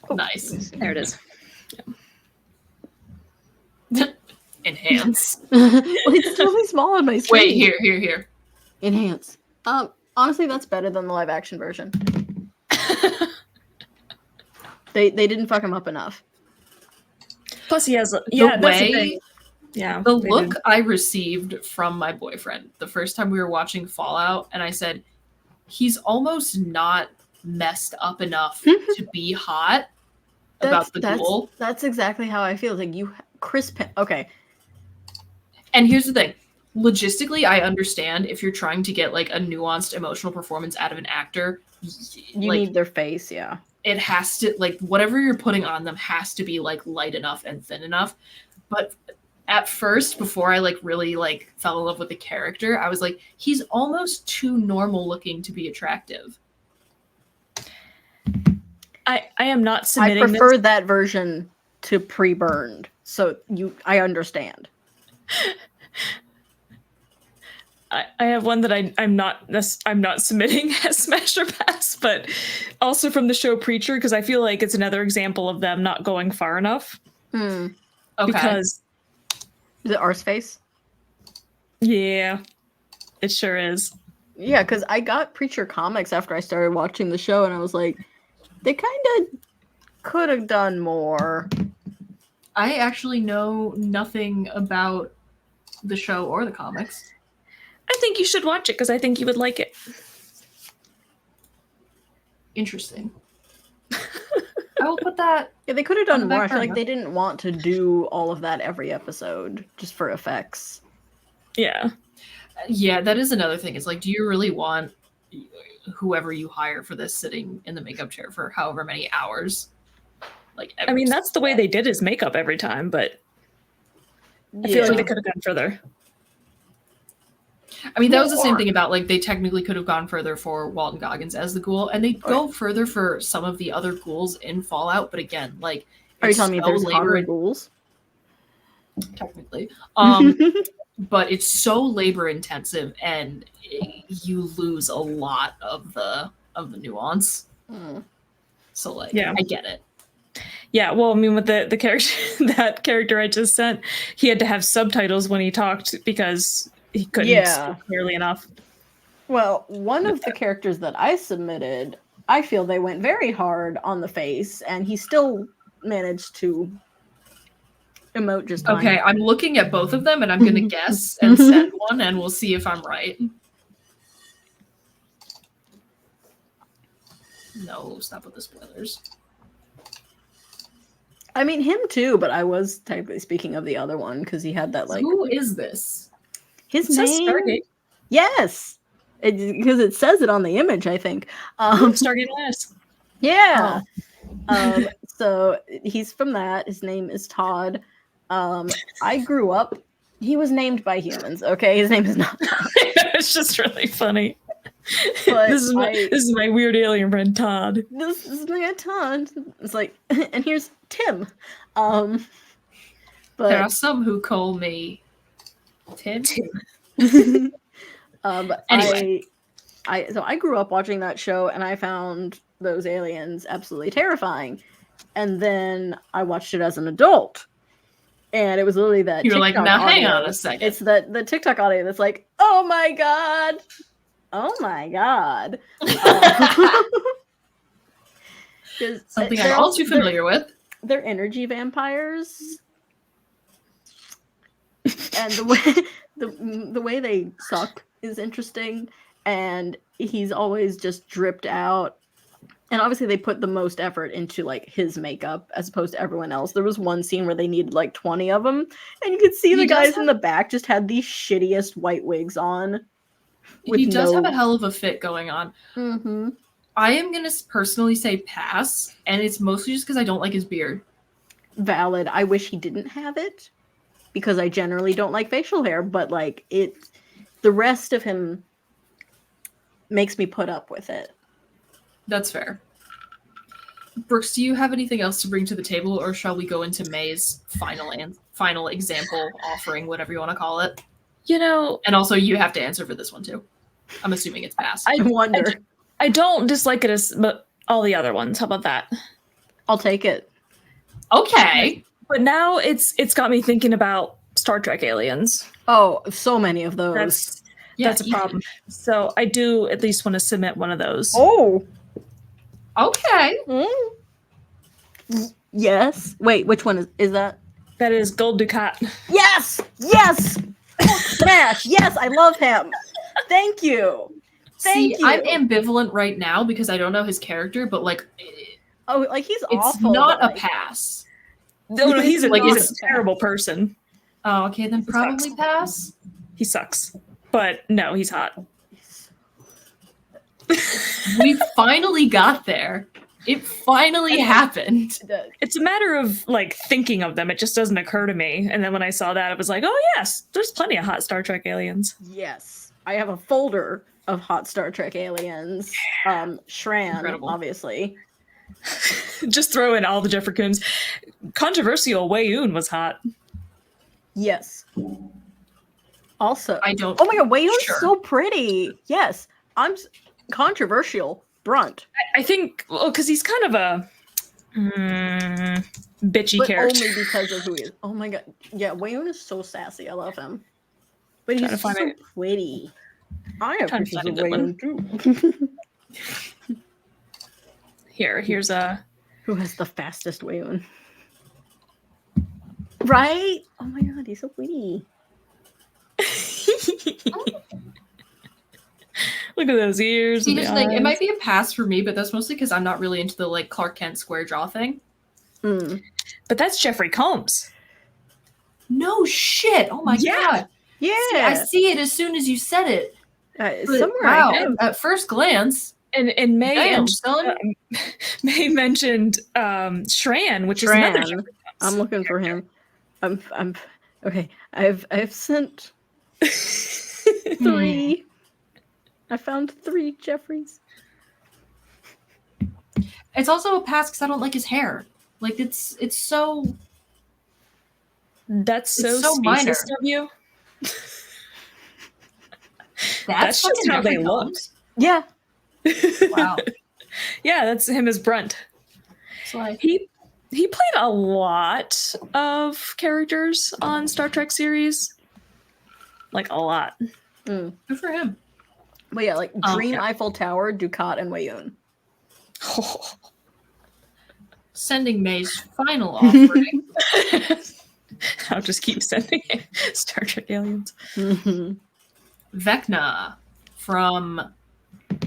Oh. Nice. There it is. Enhance. Well, it's really small on my screen. Wait, here. Enhance. Honestly, that's better than the live action version. They didn't fuck him up enough. Plus he has yeah, the that's the way thing. Yeah. the they look did. I received from my boyfriend the first time we were watching Fallout, and I said, he's almost not messed up enough to be hot. about the duel. That's exactly how I feel. Like Chris Penn. Okay. And here's the thing. Logistically, I understand if you're trying to get like a nuanced emotional performance out of an actor, You need their face, yeah. it has to, like, whatever you're putting on them has to be like light enough and thin enough. But at first, before I like really like fell in love with the character, I was like, he's almost too normal looking to be attractive. I am not I submitting prefer this. that version to pre-burned. So I understand. I have one that I'm not submitting as Smash or Pass, but also from the show Preacher, because I feel like it's another example of them not going far enough. Okay. Because Is it Arseface? yeah, it sure is. Yeah, because I got Preacher comics after I started watching the show, and I was like, they kind of could have done more. I actually know nothing about the show or the comics. I think you should watch it because I think you would like it. Interesting. I will put that. Yeah, they could have On done the more. I back feel like burner. they didn't want to do all of that every episode just for effects. Yeah. Yeah, that is another thing. It's like, do you really want whoever you hire for this sitting in the makeup chair for however many hours? Like, I mean, that's the way they did his makeup every time, but I feel like they could have gone further. I mean, that was the same thing about, like, they technically could have gone further for Walton Goggins as the ghoul, and they go further for some of the other ghouls in Fallout, but again, like, Are you it's telling me so there's labor hotter ghouls? technically. But it's so labor intensive, and you lose a lot of the nuance. Hmm. So, like, Yeah. I get it. Yeah, well, I mean, with the character, that character I just sent, he had to have subtitles when he talked because he couldn't speak clearly enough. Well, one of the characters that I submitted, I feel they went very hard on the face, and he still managed to emote just fine. Okay, I'm looking at both of them, and I'm going to guess and send one, and we'll see if I'm right. No, stop with the spoilers. I mean, him too, but I was technically speaking of the other one because he had that, like, Who is this? his It says name. Stargate. Yes, because it says it on the image, I think. Stargate Atlantis. Yeah. So he's from that. His name is Todd. I grew up. He was named by humans. Okay, his name is not Todd. It's just really funny. But This is my weird alien friend Todd. This is my Todd. It's like, and here's Tim. But There are some who call me Tim. Anyway, I grew up watching that show, and I found those aliens absolutely terrifying. And then I watched it as an adult, and it was literally that. You're like, TikTok now hang audio. on a second. It's the TikTok audio that's like, oh my god, oh my god. 'Cause Something I'm they're all too familiar with. They're energy vampires, and the way they suck is interesting. And he's always just dripped out. And obviously they put the most effort into like his makeup as opposed to everyone else. There was one scene where they needed like 20 of them, and you could see the guys in the back just had the shittiest white wigs on. He does have a hell of a fit going on. Mm-hmm. I am going to personally say pass, and it's mostly just because I don't like his beard. Valid. I wish he didn't have it because I generally don't like facial hair, but like the rest of him makes me put up with it. That's fair. Brooks, do you have anything else to bring to the table, or shall we go into May's final example offering, whatever you want to call it? You know, And also, you have to answer for this one too. I'm assuming it's pass. I wonder. I don't dislike it as but all the other ones. How about that? I'll take it. Okay. But now it's got me thinking about Star Trek aliens. Oh, so many of those. That's a problem. So I do at least want to submit one of those. Oh. Okay. Yes. Wait, which one is that? That is Gold Dukat. Yes! Yes! Smash! Yes, I love him. Thank you. Thank you. I'm ambivalent right now because I don't know his character, but like Oh, like he's It's awful. not but, a like, pass. No, he's Like, he's it's- a terrible person. Oh, okay, then It probably sucks. pass. He sucks. But no, he's hot. We finally got there. It finally happened. It's a matter of like thinking of them. It just doesn't occur to me. And then when I saw that, I was like, oh yes, there's plenty of hot Star Trek aliens. Yes, I have a folder of hot Star Trek aliens. Shran, Incredible. obviously. Just throw in all the Jeffrey controversial Wei-Un was hot. Yes. Also, I don't. oh my god, Wei-Un's Sure. so pretty. Yes, controversial. Brunt, I think, well, because he's kind of a bitchy but character. only because of who he is. Oh my god, yeah, Wei-Un is so sassy. I love him, but Trying he's to find so it. pretty. I have Trying to pictures find of a good Wei-Un too. Here's a. Who has the fastest Wei-Un? Right? Oh my god, he's so pretty. Look at those ears. See, and here's the the thing. It eyes. might be a pass for me, but that's mostly because I'm not really into the like Clark Kent square jaw thing. Mm. But that's Jeffrey Combs. No shit. Oh my Yeah. god. Yeah, See, I see it as soon as you said it. But, somewhere wow. I have. At first glance, And May damn, and son. May mentioned Shran, which is another Shran. Jeffrey I'm looking for him. I'm okay. I've sent Hmm. 3. I found 3 Jeffreys. It's also a pass because I don't like his hair. Like it's so. That's so, It's so minor. speciest of you. That's just fucking how they Jeffrey look. Combs? Yeah. Wow. Yeah, that's him as Brunt. So like, He played a lot of characters on Star Trek series. Like a lot. Mm. good for him. But yeah, like Dream yeah. Eiffel Tower, Ducat, and Wei-Un. Sending May's final offering. I'll just keep sending it. Star Trek aliens. Mhm. Vecna from We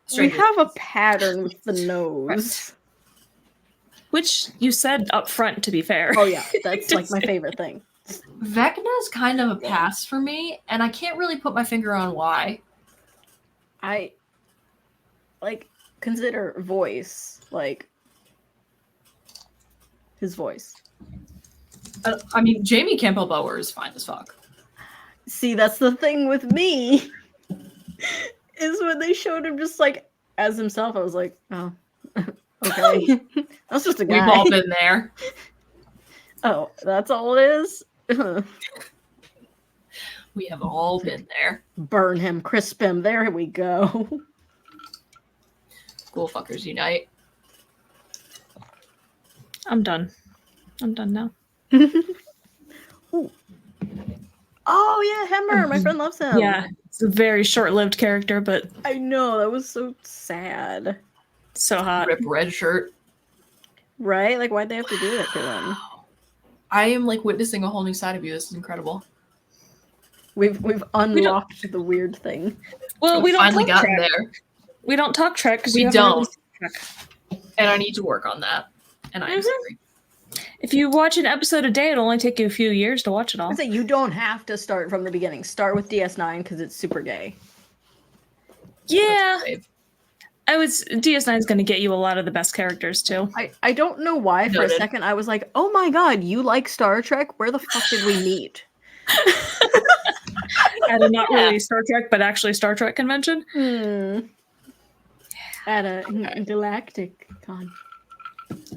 Stranger have a pattern with the nose. Which you said up front, to be fair. Oh yeah, that's like my favorite thing. Vecna is kind of a pass for me, and I can't really put my finger on why. I like consider voice, like his voice. I mean, Jamie Campbell Bower is fine as fuck. See, that's the thing with me. Is when they showed him just like as himself, I was like, oh, okay. That's just a guy. We've all been there. Oh, that's all it is? We have all been there. Burn him, crisp him. There we go. Cool fuckers unite. I'm done. I'm done now. Ooh. Oh yeah, Hemmer. My friend loves him. Yeah, it's a very short-lived character, but I know, that was so sad. so hot. Rip red shirt. Right? Like why'd they have to do that to him? I am like witnessing a whole new side of you. This is incredible. We've unlocked the weird thing. Well, we don't finally talk gotten Trek. there, We don't talk Trek because We you haven't really don't. seen Trek. and I need to work on that. And I'm Mhm. sorry. If you watch an episode a day, it'll only take you a few years to watch it all. I say you don't have to start from the beginning. Start with DS9 because it's super gay. Yeah, Dave. DS9 is going to get you a lot of the best characters too. I don't know why for a Noted. second I was like, oh my god, you like Star Trek? Where the fuck did we meet? At a not Yeah. really Star Trek, but actually Star Trek convention. At a galactic con.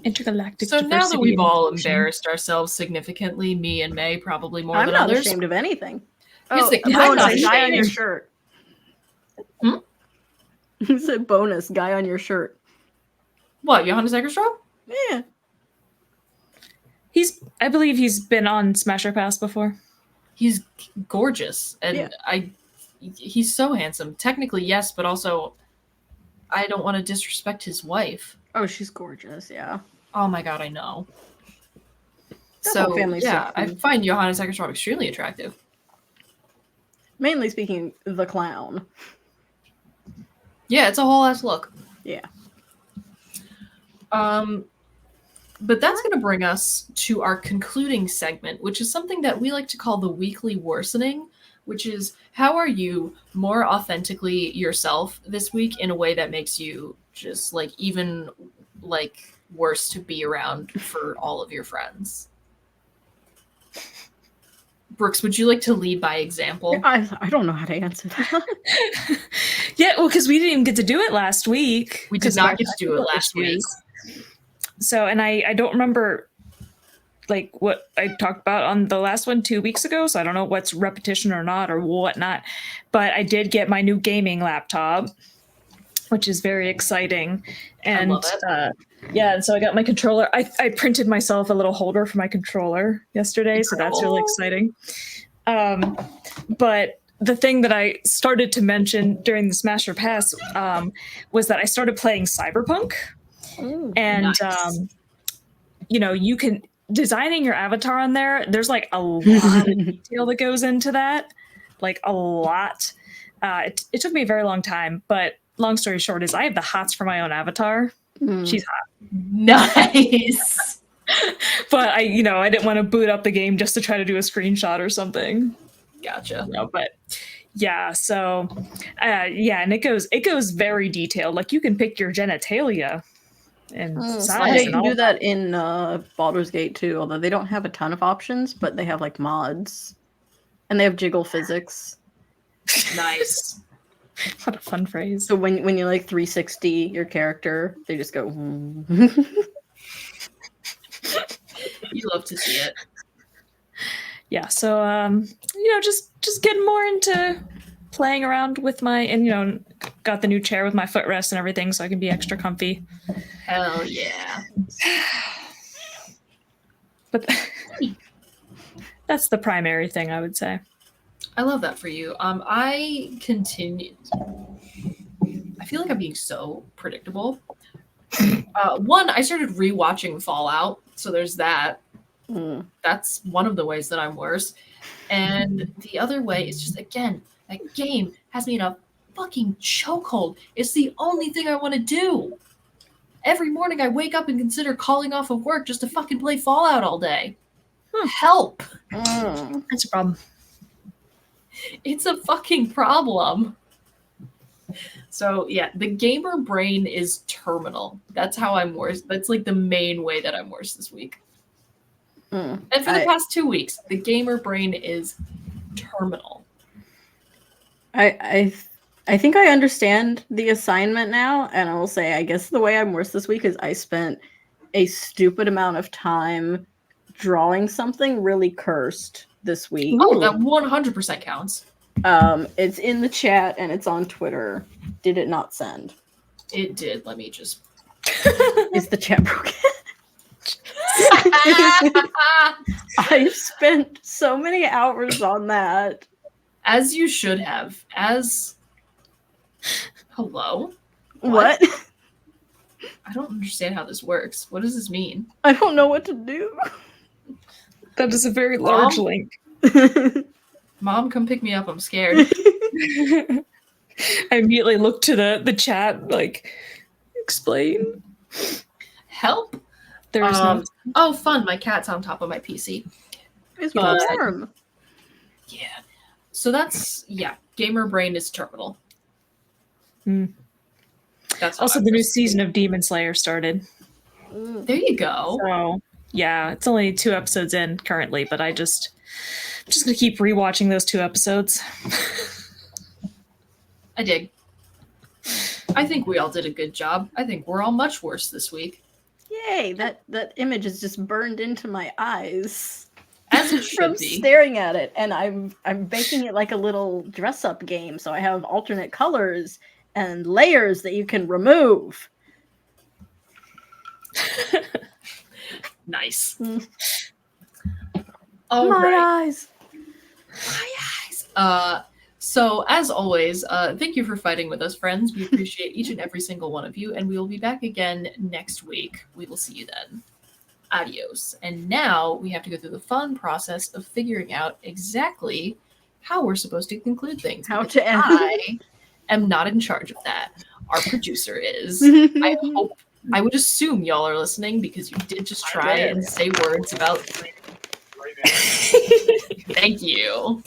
Intergalactic. So now that diversity we've and all inclusion. embarrassed ourselves significantly, me and May probably more I'm than not others. ashamed of anything. Here's Oh, the- a I'm bonus, not guy on your ashamed. shirt. Hmm? You said bonus, guy on your shirt. What, Johannes Eggerstrom? Yeah. I believe he's been on Smasher Pass before. He's gorgeous, and Yeah. he's so handsome. Technically, yes, but also, I don't want to disrespect his wife. Oh, she's gorgeous, yeah. Oh my god, I know. That So whole family's yeah, so I cute. find Johannes Eggerstrom extremely attractive. Mainly speaking, the clown. Yeah, it's a whole ass look. Yeah. But that's going to bring us to our concluding segment, which is something that we like to call the weekly worsening, which is how are you more authentically yourself this week in a way that makes you just like even like worse to be around for all of your friends. Brooks, would you like to lead by example? I don't know how to answer that. Yeah, well, because we didn't even get to do it last week. We did 'cause not of get to do it technical last week. So, and I don't remember like what I talked about on the last one 2 weeks ago. So I don't know what's repetition or not or whatnot. But I did get my new gaming laptop, which is very exciting. And I love it. yeah, and so I got my controller. I printed myself a little holder for my controller yesterday, so that's really exciting. But the thing that I started to mention during the Smash or Pass was that I started playing Cyberpunk. Ooh, And nice. You can designing your avatar on there. There's like a lot of detail that goes into that, like a lot. It took me a very long time, but long story short is I have the hots for my own avatar. Mm. She's hot, Nice. but I didn't want to boot up the game just to try to do a screenshot or something. Gotcha. But yeah, so and it goes very detailed. Like you can pick your genitalia and size. They and can all do that in Baldur's Gate too, although they don't have a ton of options, but they have like mods. And they have jiggle physics. Nice. What a fun phrase. So when you like 360 your character, they just go You love to see it. Yeah, so just getting more into playing around with my, and got the new chair with my footrest and everything so I can be extra comfy. Hell yeah. But that's the primary thing I would say. I love that for you. I continue. I feel like I'm being so predictable. One, I started rewatching Fallout, so there's that. That's one of the ways that I'm worse. And the other way is just, again, that game has me in a fucking chokehold. It's the only thing I want to do. Every morning I wake up and consider calling off of work just to fucking play Fallout all day. Help! That's a problem. It's a fucking problem. So yeah, the gamer brain is terminal. That's how I'm worse. That's like the main way that I'm worse this week. And for the past 2 weeks, the gamer brain is terminal. I think I understand the assignment now, and I will say I guess the way I'm worse this week is I spent a stupid amount of time drawing something really cursed this week. Oh, that 100% counts. It's in the chat and it's on Twitter. Did it not send? It did. Let me just. Is the chat broken? I spent so many hours on that. As you should have. Hello? What? I don't understand how this works. What does this mean? I don't know what to do. That is a very large Mom? link. Mom, come pick me up. I'm scared. I immediately looked to the chat, like, explain. Help? There's no. Oh, fun. My cat's on top of my PC. It's But- warm. Yeah. So that's, gamer brain is terminal. That's how Also, I'm the new worse. season of Demon Slayer started. There you go. So, yeah, it's only 2 episodes in currently, but I'm just gonna keep rewatching those 2 episodes. I dig. I think we all did a good job. I think we're all much worse this week. Yay! That image is just burned into my eyes. As it From should be. staring at it, and I'm making it like a little dress-up game, so I have alternate colors and layers that you can remove. Nice. Mm. All My right. eyes. My eyes. So as always, thank you for fighting with us, friends. We appreciate each and every single one of you, and we will be back again next week. We will see you then. Adios. And now we have to go through the fun process of figuring out exactly how we're supposed to conclude things. How because to end. I am not in charge of that. Our producer is. I hope I would assume y'all are listening because you did just try and say words about. Thank you.